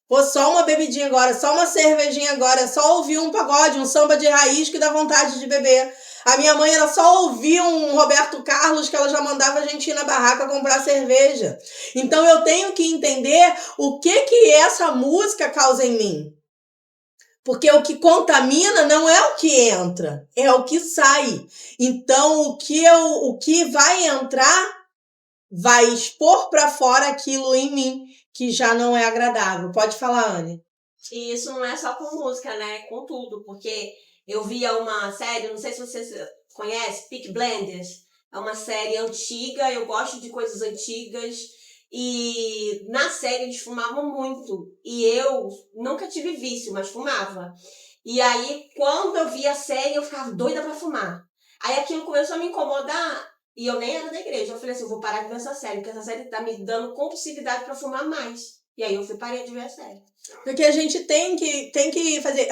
Pô, só uma bebidinha agora, só uma cervejinha agora, só ouvir um pagode, um samba de raiz que dá vontade de beber. A minha mãe era só ouvir um Roberto Carlos que ela já mandava a gente ir na barraca comprar cerveja. Então, eu tenho que entender o que essa música causa em mim. Porque o que contamina não é o que entra, é o que sai. Então, o que vai entrar vai expor para fora aquilo em mim que já não é agradável. Pode falar, Anne. E isso não é só com música, né? Com tudo. Porque eu via uma série, não sei se vocês conhecem, Peaky Blinders. É uma série antiga, eu gosto de coisas antigas. E na série eles fumavam muito. E eu nunca tive vício, mas fumava. E aí, quando eu via a série, eu ficava doida pra fumar. Aí aquilo começou a me incomodar. E eu nem era da igreja. Eu falei assim, eu vou parar de ver essa série, porque essa série tá me dando compulsividade pra fumar mais. E aí eu parei de ver a série. Porque a gente tem que fazer...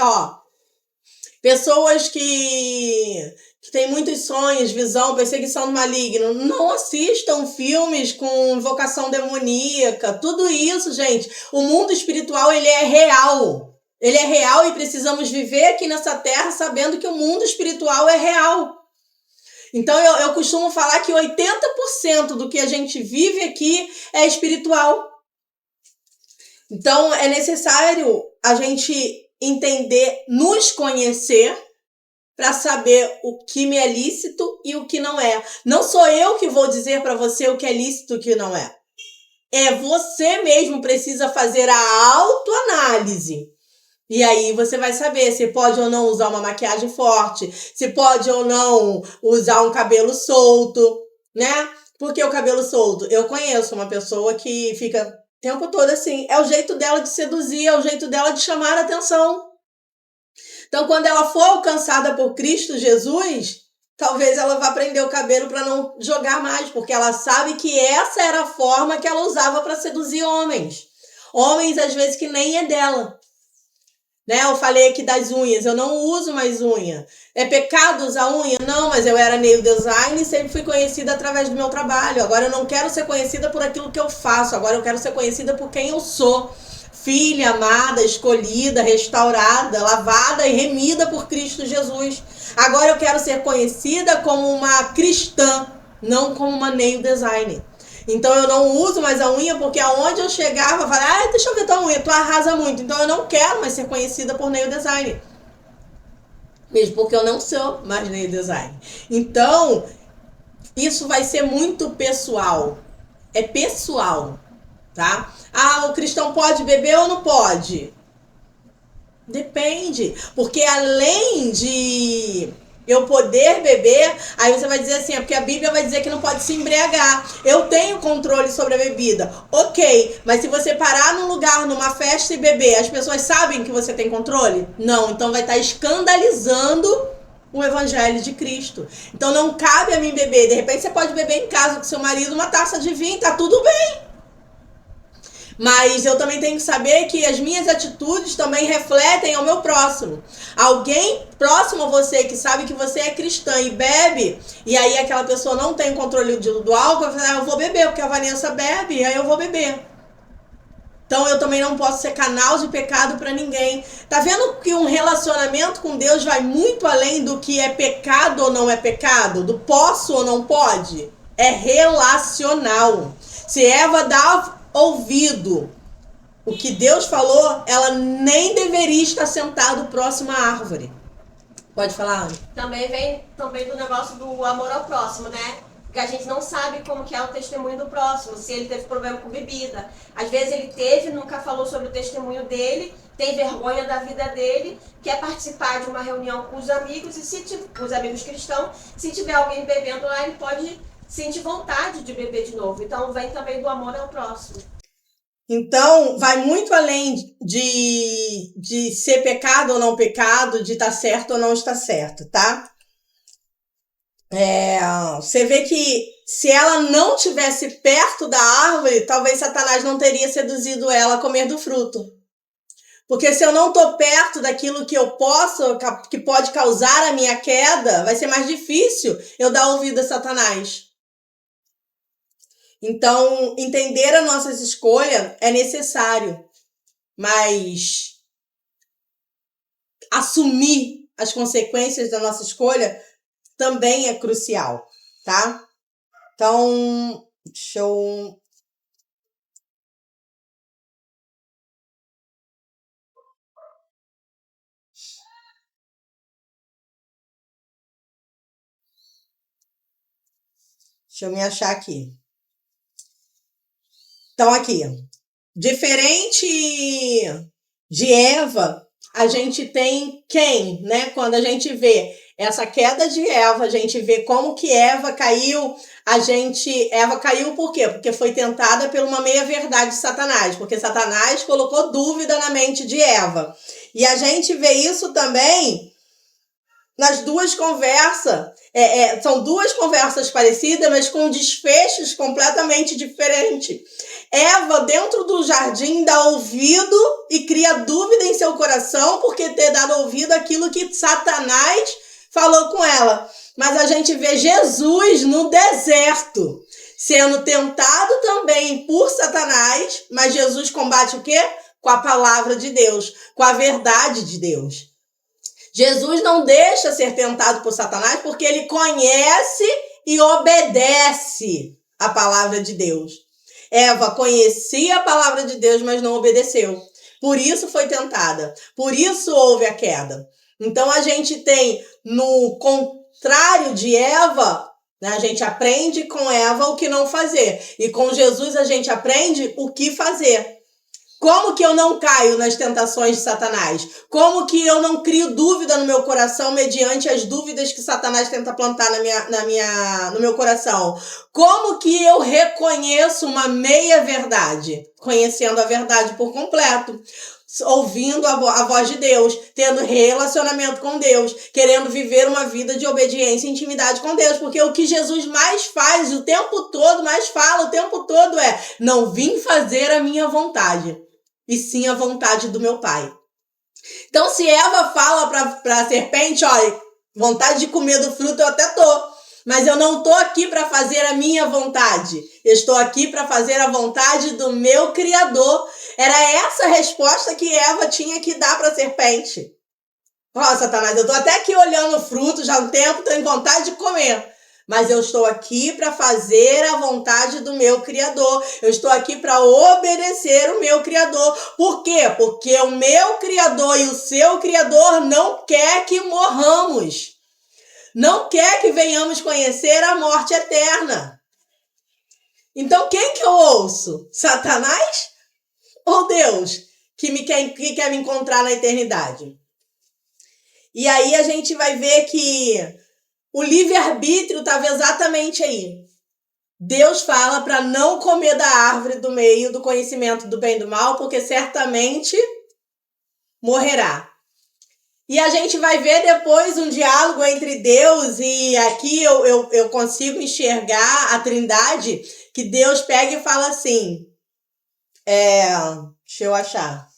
Pessoas que têm muitos sonhos, visão, perseguição do maligno, não assistam filmes com invocação demoníaca. Tudo isso, gente. O mundo espiritual, ele é real. Ele é real e precisamos viver aqui nessa terra sabendo que o mundo espiritual é real. Então, eu costumo falar que 80% do que a gente vive aqui é espiritual. Então, é necessário a gente entender, nos conhecer, para saber o que me é lícito e o que não é. Não sou eu que vou dizer para você o que é lícito e o que não é. É você mesmo precisa fazer a autoanálise. E aí você vai saber se pode ou não usar uma maquiagem forte, se pode ou não usar um cabelo solto, né? Porque o cabelo solto, eu conheço uma pessoa que fica o tempo todo assim, é o jeito dela de seduzir, é o jeito dela de chamar a atenção. Então, quando ela for alcançada por Cristo Jesus, talvez ela vá prender o cabelo para não jogar mais, porque ela sabe que essa era a forma que ela usava para seduzir homens. Homens, às vezes, que nem é dela. Né? Eu falei aqui das unhas, eu não uso mais unha. É pecado usar unha? Não, mas eu era nail design e sempre fui conhecida através do meu trabalho. Agora eu não quero ser conhecida por aquilo que eu faço, agora eu quero ser conhecida por quem eu sou. Filha, amada, escolhida, restaurada, lavada e remida por Cristo Jesus. Agora eu quero ser conhecida como uma cristã, não como uma nail designer. Então eu não uso mais a unha porque aonde eu chegava, eu falava, deixa eu ver tua unha, tu arrasa muito. Então eu não quero mais ser conhecida por nail design. Mesmo porque eu não sou mais nail design. Então, isso vai ser muito pessoal. É pessoal, tá? O cristão pode beber ou não pode? Depende. Porque além de eu poder beber, aí você vai dizer assim, porque a Bíblia vai dizer que não pode se embriagar. Eu tenho controle sobre a bebida. Ok, mas se você parar num lugar, numa festa e beber, as pessoas sabem que você tem controle? Não, então vai estar escandalizando o evangelho de Cristo. Então não cabe a mim beber. De repente você pode beber em casa com seu marido uma taça de vinho, tá tudo bem. Mas eu também tenho que saber que as minhas atitudes também refletem ao meu próximo. Alguém próximo a você que sabe que você é cristã e bebe, e aí aquela pessoa não tem controle do álcool, vai falar, eu vou beber, porque a Vanessa bebe, e aí eu vou beber. Então eu também não posso ser canal de pecado para ninguém. Tá vendo que um relacionamento com Deus vai muito além do que é pecado ou não é pecado? Do posso ou não pode? É relacional. Se Eva dá ouvido o que Deus falou, ela nem deveria estar sentada próximo à árvore. Pode falar, Ana? Também vem do negócio do amor ao próximo, né? Porque a gente não sabe como que é o testemunho do próximo, se ele teve problema com bebida. Às vezes ele teve, nunca falou sobre o testemunho dele, tem vergonha da vida dele, quer participar de uma reunião com os amigos, e com os amigos cristãos, se tiver alguém bebendo lá, ele pode sentir vontade de beber de novo. Então vem também do amor ao próximo. Então, vai muito além de ser pecado ou não pecado, de estar certo ou não estar certo, tá? Você vê que se ela não tivesse perto da árvore, talvez Satanás não teria seduzido ela a comer do fruto. Porque se eu não estou perto daquilo que eu posso, que pode causar a minha queda, vai ser mais difícil eu dar ouvido a Satanás. Então, entender as nossas escolhas é necessário, mas assumir as consequências da nossa escolha também é crucial, tá? Então, deixa eu me achar aqui. Então, aqui, diferente de Eva, a gente tem quem, né? Quando a gente vê essa queda de Eva, a gente vê como que Eva caiu. Eva caiu por quê? Porque foi tentada por uma meia-verdade de Satanás, porque Satanás colocou dúvida na mente de Eva. E a gente vê isso também nas duas conversas. São duas conversas parecidas, mas com desfechos completamente diferentes. Eva, dentro do jardim, dá ouvido e cria dúvida em seu coração porque ter dado ouvido àquilo que Satanás falou com ela. Mas a gente vê Jesus no deserto, sendo tentado também por Satanás, mas Jesus combate o quê? Com a palavra de Deus, com a verdade de Deus. Jesus não deixa ser tentado por Satanás porque ele conhece e obedece a palavra de Deus. Eva conhecia a palavra de Deus, mas não obedeceu. Por isso foi tentada. Por isso houve a queda. Então a gente tem, no contrário de Eva, né, a gente aprende com Eva o que não fazer. E com Jesus a gente aprende o que fazer. Como que eu não caio nas tentações de Satanás? Como que eu não crio dúvida no meu coração mediante as dúvidas que Satanás tenta plantar no meu coração? Como que eu reconheço uma meia-verdade? Conhecendo a verdade por completo. Ouvindo a voz de Deus, tendo relacionamento com Deus, querendo viver uma vida de obediência e intimidade com Deus, porque o que Jesus mais faz o tempo todo, mais fala o tempo todo não vim fazer a minha vontade, e sim a vontade do meu Pai. Então, se Eva fala para a serpente, olha, vontade de comer do fruto eu até tô, mas eu não estou aqui para fazer a minha vontade, eu estou aqui para fazer a vontade do meu Criador. Era essa a resposta que Eva tinha que dar para a serpente. Satanás, eu estou até aqui olhando o fruto já há um tempo, tenho vontade de comer. Mas eu estou aqui para fazer a vontade do meu Criador. Eu estou aqui para obedecer o meu Criador. Por quê? Porque o meu Criador e o seu Criador não quer que morramos. Não quer que venhamos conhecer a morte eterna. Então, quem que eu ouço? Satanás ou Deus que quer me encontrar na eternidade? E aí a gente vai ver que o livre-arbítrio estava exatamente aí. Deus fala para não comer da árvore do meio do conhecimento do bem e do mal, porque certamente morrerá. E a gente vai ver depois um diálogo entre Deus e aqui eu consigo enxergar a Trindade, que Deus pega e fala assim, Deixa eu achar.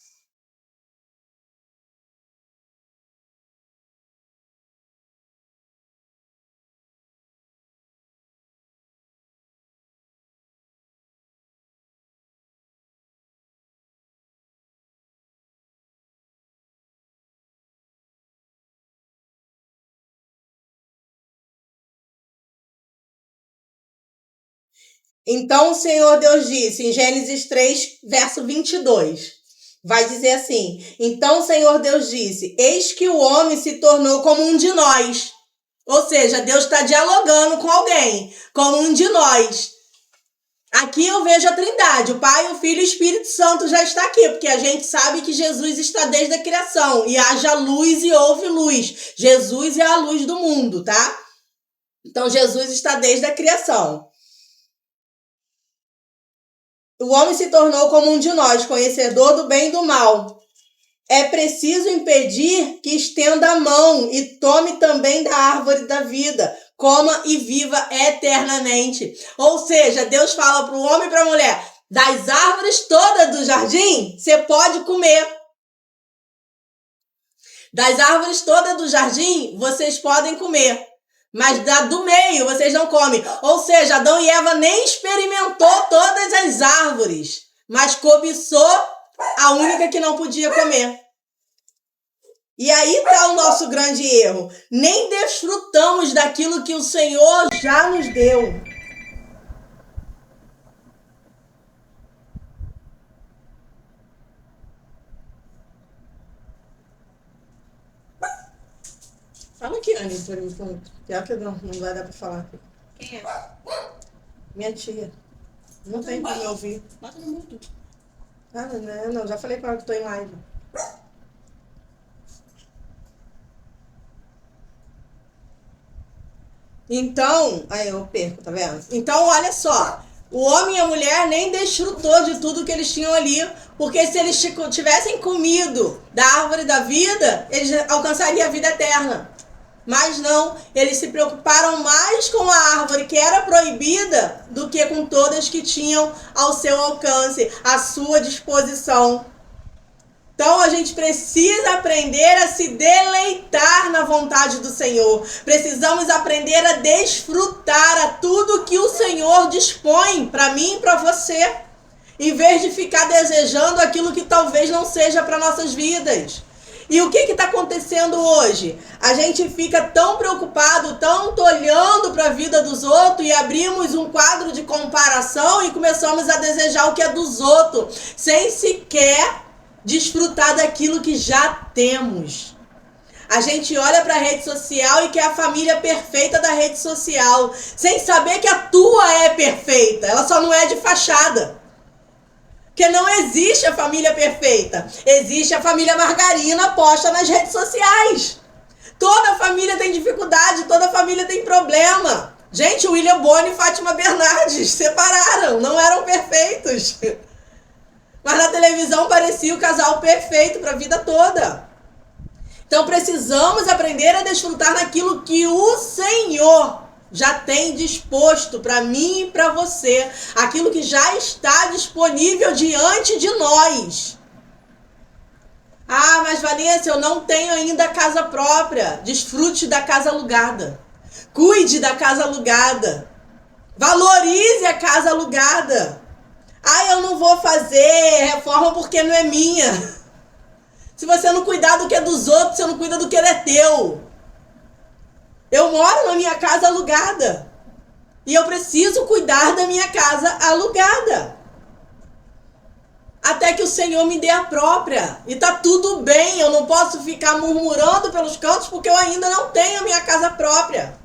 Então o Senhor Deus disse, em Gênesis 3, verso 22, vai dizer assim, então o Senhor Deus disse, eis que o homem se tornou como um de nós. Ou seja, Deus está dialogando com alguém, como um de nós. Aqui eu vejo a Trindade, o Pai, o Filho e o Espírito Santo já está aqui, porque a gente sabe que Jesus está desde a criação, e haja luz e houve luz. Jesus é a luz do mundo, tá? Então Jesus está desde a criação. O homem se tornou como um de nós, conhecedor do bem e do mal. É preciso impedir que estenda a mão e tome também da árvore da vida, coma e viva eternamente. Ou seja, Deus fala para o homem e para a mulher, das árvores todas do jardim, você pode comer. Das árvores todas do jardim, vocês podem comer. Mas da do meio vocês não comem. Ou seja, Adão e Eva nem experimentou todas as árvores, mas cobiçou a única que não podia comer. E aí está o nosso grande erro. Nem desfrutamos daquilo que o Senhor já nos deu. Fala aqui, Anny, por enquanto. Já que não vai dar para falar aqui. Quem é? Minha tia. Não tem como me ouvir. Bota no mundo. Ah, não, já falei com ela que estou em live. Então, aí eu perco, tá vendo? Então, olha só. O homem e a mulher nem desfrutou de tudo que eles tinham ali, porque se eles tivessem comido da árvore da vida, eles alcançariam a vida eterna. Mas não, eles se preocuparam mais com a árvore que era proibida do que com todas que tinham ao seu alcance, à sua disposição. Então a gente precisa aprender a se deleitar na vontade do Senhor. Precisamos aprender a desfrutar a tudo que o Senhor dispõe para mim e para você, em vez de ficar desejando aquilo que talvez não seja para nossas vidas. E o que está acontecendo hoje? A gente fica tão preocupado, tanto olhando para a vida dos outros e abrimos um quadro de comparação e começamos a desejar o que é dos outros, sem sequer desfrutar daquilo que já temos. A gente olha para a rede social e quer a família perfeita da rede social, sem saber que a tua é perfeita, ela só não é de fachada. Porque não existe a família perfeita. Existe a família margarina posta nas redes sociais. Toda família tem dificuldade, toda família tem problema. Gente, William Bonner e Fátima Bernardes separaram, não eram perfeitos. Mas na televisão parecia o casal perfeito para a vida toda. Então precisamos aprender a desfrutar daquilo que o Senhor já tem disposto para mim e para você, aquilo que já está disponível diante de nós. Ah, mas Vanessa, eu não tenho ainda casa própria. Desfrute da casa alugada. Cuide da casa alugada. Valorize a casa alugada. Ah, eu não vou fazer reforma porque não é minha. Se você não cuidar do que é dos outros, você não cuida do que é teu. Eu moro na minha casa alugada. E eu preciso cuidar da minha casa alugada. Até que o Senhor me dê a própria. E tá tudo bem, eu não posso ficar murmurando pelos cantos porque eu ainda não tenho a minha casa própria.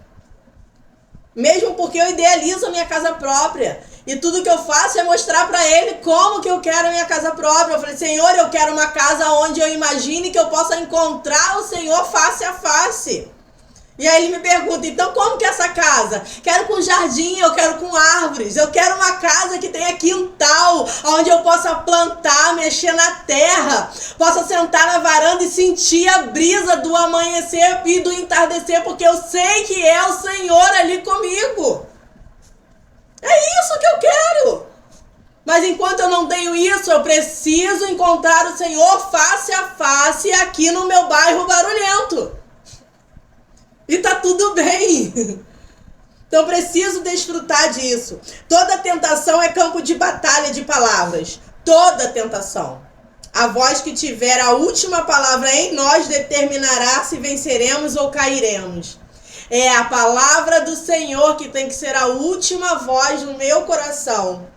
Mesmo porque eu idealizo a minha casa própria. E tudo que eu faço é mostrar para Ele como que eu quero a minha casa própria. Eu falei, Senhor, eu quero uma casa onde eu imagine que eu possa encontrar o Senhor face a face. E aí ele me pergunta, então como que é essa casa? Quero com jardim, eu quero com árvores, eu quero uma casa que tenha quintal, onde eu possa plantar, mexer na terra, possa sentar na varanda e sentir a brisa do amanhecer e do entardecer, porque eu sei que é o Senhor ali comigo. É isso que eu quero. Mas enquanto eu não tenho isso, eu preciso encontrar o Senhor face a face aqui no meu bairro barulhento. E tá tudo bem. Então preciso desfrutar disso. Toda tentação é campo de batalha de palavras. Toda tentação. A voz que tiver a última palavra em nós determinará se venceremos ou cairemos. É a palavra do Senhor que tem que ser a última voz no meu coração.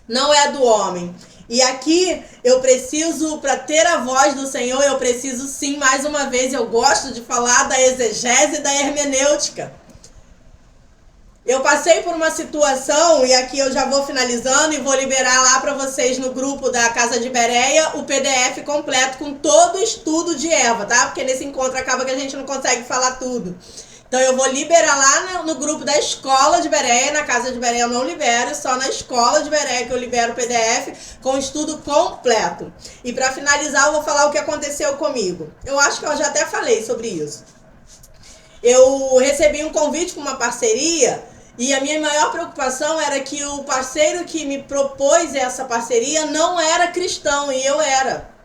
Não é a do homem. E aqui eu preciso, para ter a voz do Senhor, eu preciso sim, mais uma vez, eu gosto de falar da exegese e da hermenêutica. Eu passei por uma situação, e aqui eu já vou finalizando e vou liberar lá para vocês no grupo da Casa de Bereia o PDF completo com todo o estudo de Eva, tá? Porque nesse encontro acaba que a gente não consegue falar tudo. Então eu vou liberar lá no grupo da Escola de Bereia, na Casa de Bereia eu não libero, só na Escola de Bereia que eu libero o PDF com o estudo completo. E para finalizar eu vou falar o que aconteceu comigo. Eu acho que eu já até falei sobre isso. Eu recebi um convite para uma parceria e a minha maior preocupação era que o parceiro que me propôs essa parceria não era cristão e eu era.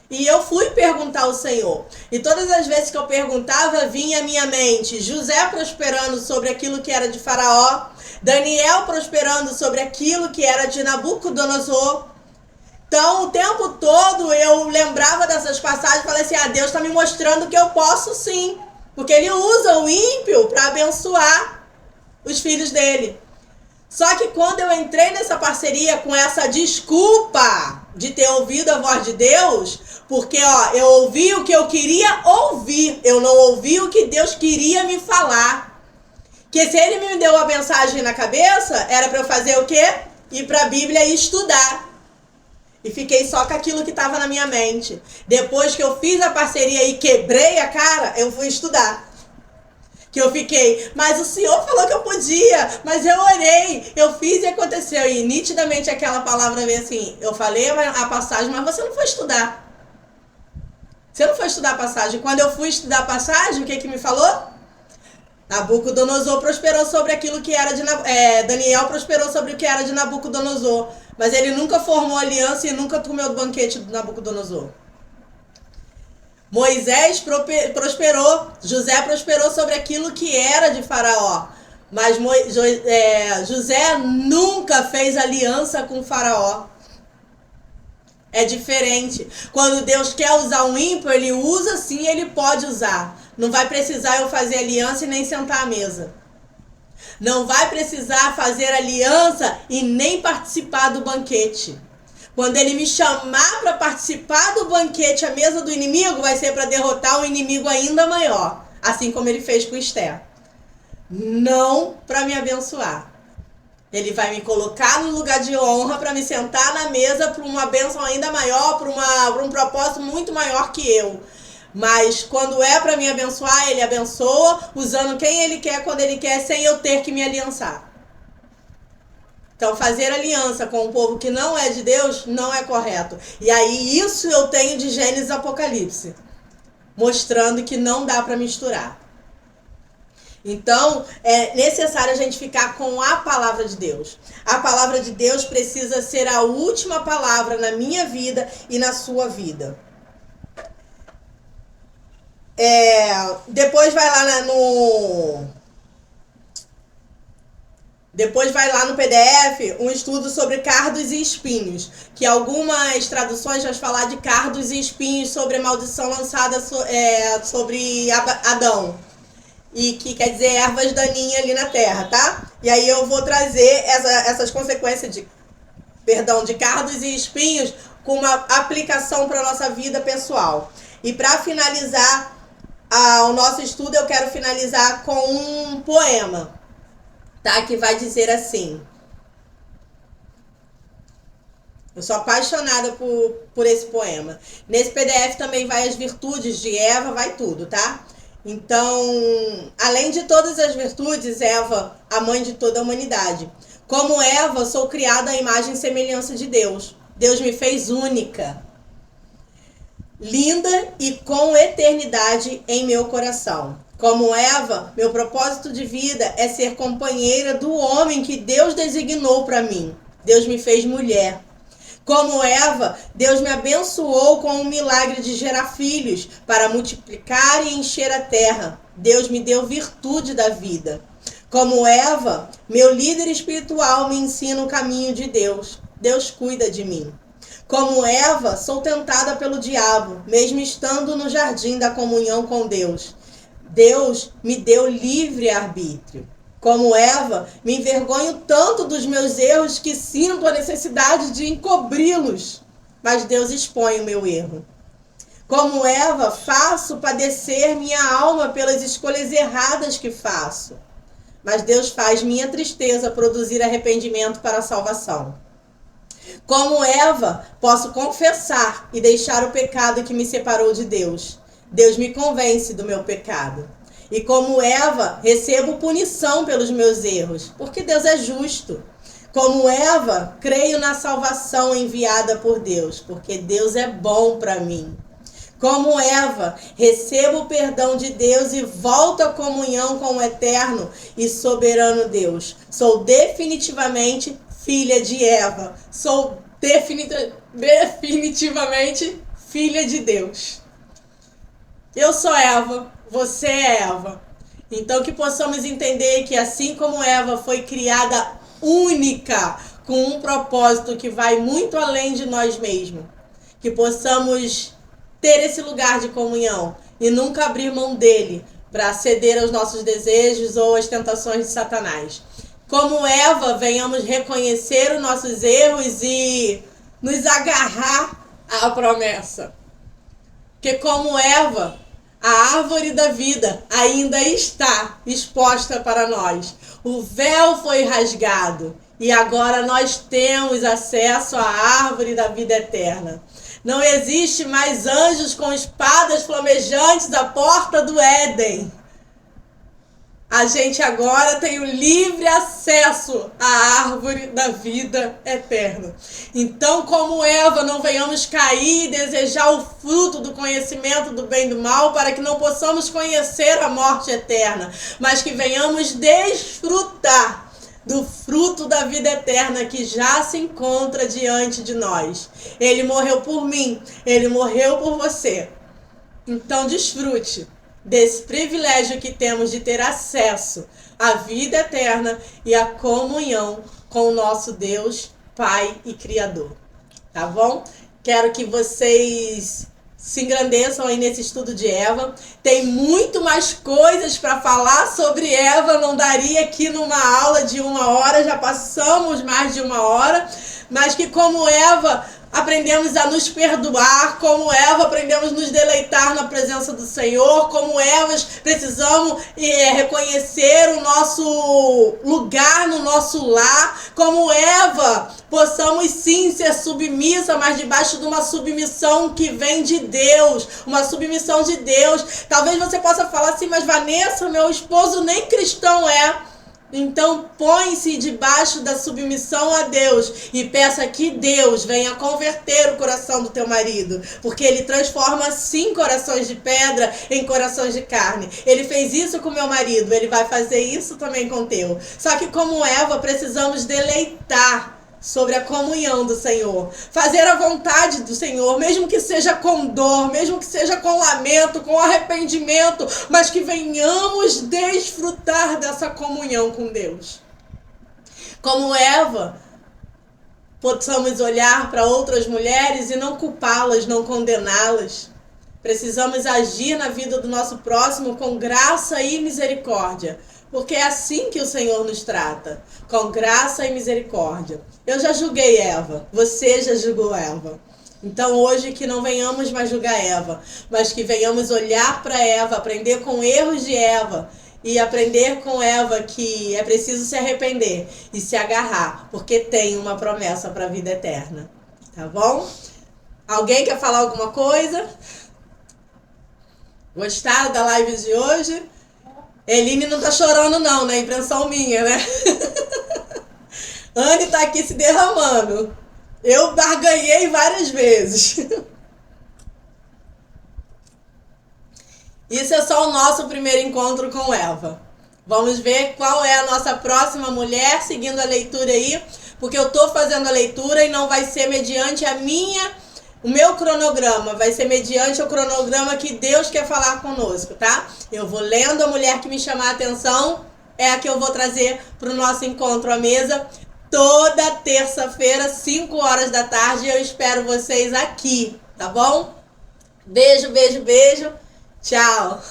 E eu fui perguntar ao Senhor. E todas as vezes que eu perguntava, vinha à minha mente José prosperando sobre aquilo que era de Faraó, Daniel prosperando sobre aquilo que era de Nabucodonosor. Então, o tempo todo eu lembrava dessas passagens e falei assim, Deus está me mostrando que eu posso sim. Porque ele usa o ímpio para abençoar os filhos dele. Só que quando eu entrei nessa parceria com essa desculpa de ter ouvido a voz de Deus, porque eu ouvi o que eu queria ouvir, eu não ouvi o que Deus queria me falar. Que se ele me deu a mensagem na cabeça, era para eu fazer o quê? Ir para a Bíblia e estudar. E fiquei só com aquilo que estava na minha mente. Depois que eu fiz a parceria e quebrei a cara, eu fui estudar. Que eu fiquei, mas o Senhor falou que eu podia, mas eu orei, eu fiz e aconteceu. E nitidamente aquela palavra veio assim, eu falei a passagem, mas você não foi estudar. Você não foi estudar a passagem. Quando eu fui estudar a passagem, o que me falou? Nabucodonosor prosperou sobre aquilo que era de... Daniel prosperou sobre o que era de Nabucodonosor. Mas ele nunca formou aliança e nunca comeu do banquete do Nabucodonosor. Moisés prosperou, José prosperou sobre aquilo que era de Faraó. Mas José nunca fez aliança com Faraó. É diferente. Quando Deus quer usar um ímpio, ele usa sim, ele pode usar. Não vai precisar eu fazer aliança e nem sentar à mesa. Não vai precisar fazer aliança e nem participar do banquete. Quando ele me chamar para participar do banquete à mesa do inimigo, vai ser para derrotar um inimigo ainda maior. Assim como ele fez com Esther. Não para me abençoar. Ele vai me colocar no lugar de honra para me sentar na mesa para uma bênção ainda maior, para um propósito muito maior que eu. Mas quando é para me abençoar, ele abençoa, usando quem ele quer, quando ele quer, sem eu ter que me aliançar. Então, fazer aliança com um povo que não é de Deus não é correto. E aí, isso eu tenho de Gênesis e Apocalipse, mostrando que não dá para misturar. Então, é necessário a gente ficar com a palavra de Deus. A palavra de Deus precisa ser a última palavra na minha vida e na sua vida. Depois vai lá no PDF um estudo sobre cardos e espinhos, que algumas traduções vão falar de cardos e espinhos sobre a maldição lançada sobre Adão. E que quer dizer ervas daninhas ali na terra, tá? E aí eu vou trazer essas consequências de cardos e espinhos com uma aplicação para a nossa vida pessoal. E para finalizar o nosso estudo, eu quero finalizar com um poema, tá? Que vai dizer assim. Eu sou apaixonada por esse poema. Nesse PDF também vai as virtudes de Eva, vai tudo, tá? Então, além de todas as virtudes, Eva, a mãe de toda a humanidade. Como Eva, sou criada à imagem e semelhança de Deus. Deus me fez única, linda e com eternidade em meu coração. Como Eva, meu propósito de vida é ser companheira do homem que Deus designou para mim. Deus me fez mulher. Como Eva, Deus me abençoou com o milagre de gerar filhos para multiplicar e encher a terra. Deus me deu virtude da vida. Como Eva, meu líder espiritual me ensina o caminho de Deus. Deus cuida de mim. Como Eva, sou tentada pelo diabo, mesmo estando no jardim da comunhão com Deus. Deus me deu livre arbítrio. Como Eva, me envergonho tanto dos meus erros que sinto a necessidade de encobri-los. Mas Deus expõe o meu erro. Como Eva, faço padecer minha alma pelas escolhas erradas que faço. Mas Deus faz minha tristeza produzir arrependimento para a salvação. Como Eva, posso confessar e deixar o pecado que me separou de Deus. Deus me convence do meu pecado. E como Eva, recebo punição pelos meus erros, porque Deus é justo. Como Eva, creio na salvação enviada por Deus, porque Deus é bom para mim. Como Eva, recebo o perdão de Deus e volto à comunhão com o eterno e soberano Deus. Sou definitivamente filha de Eva. Sou definitivamente filha de Deus. Eu sou Eva, você é Eva. Então que possamos entender que assim como Eva foi criada única, com um propósito que vai muito além de nós mesmos, que possamos ter esse lugar de comunhão e nunca abrir mão dele para ceder aos nossos desejos ou às tentações de Satanás. Como Eva, venhamos reconhecer os nossos erros e nos agarrar à promessa. Porque como Eva, a árvore da vida ainda está exposta para nós. O véu foi rasgado e agora nós temos acesso à árvore da vida eterna. Não existe mais anjos com espadas flamejantes à porta do Éden. A gente agora tem o livre acesso à árvore da vida eterna. Então, como Eva, não venhamos cair e desejar o fruto do conhecimento do bem e do mal para que não possamos conhecer a morte eterna, mas que venhamos desfrutar do fruto da vida eterna que já se encontra diante de nós. Ele morreu por mim, ele morreu por você. Então, desfrute desse privilégio que temos de ter acesso à vida eterna e à comunhão com o nosso Deus, Pai e Criador. Tá bom? Quero que vocês se engrandeçam aí nesse estudo de Eva. Tem muito mais coisas para falar sobre Eva, não daria aqui numa aula de 1 hora, já passamos mais de 1 hora, mas que como Eva aprendemos a nos perdoar, como Eva aprendemos a nos deleitar na presença do Senhor, como Evas precisamos reconhecer o nosso lugar no nosso lar, como Eva possamos sim ser submissa, mas debaixo de uma submissão que vem de Deus, uma submissão de Deus. Talvez você possa falar assim, mas Vanessa, meu esposo nem cristão é. Então põe-se debaixo da submissão a Deus e peça que Deus venha converter o coração do teu marido, porque ele transforma sim corações de pedra em corações de carne. Ele fez isso com meu marido, ele vai fazer isso também com o teu. Só que como Eva precisamos deleitar sobre a comunhão do Senhor, fazer a vontade do Senhor, mesmo que seja com dor, mesmo que seja com lamento, com arrependimento, mas que venhamos desfrutar dessa comunhão com Deus. Como Eva, possamos olhar para outras mulheres e não culpá-las, não condená-las. Precisamos agir na vida do nosso próximo com graça e misericórdia, porque é assim que o Senhor nos trata, com graça e misericórdia. Eu já julguei Eva, você já julgou Eva. Então hoje que não venhamos mais julgar Eva, mas que venhamos olhar para Eva, aprender com erros de Eva e aprender com Eva que é preciso se arrepender e se agarrar, porque tem uma promessa para a vida eterna. Tá bom? Alguém quer falar alguma coisa? Gostaram da live de hoje? Eline não tá chorando não, né? Impressão minha, né? Anne tá aqui se derramando. Eu barganhei várias vezes. Isso é só o nosso primeiro encontro com Eva. Vamos ver qual é a nossa próxima mulher, seguindo a leitura aí. porque eu tô fazendo a leitura e não vai ser mediante o meu cronograma, vai ser mediante o cronograma que Deus quer falar conosco, tá? Eu vou lendo a mulher que me chamar a atenção, é a que eu vou trazer pro nosso encontro à mesa toda terça-feira, 5 horas da tarde. Eu espero vocês aqui, tá bom? Beijo, beijo, beijo. Tchau.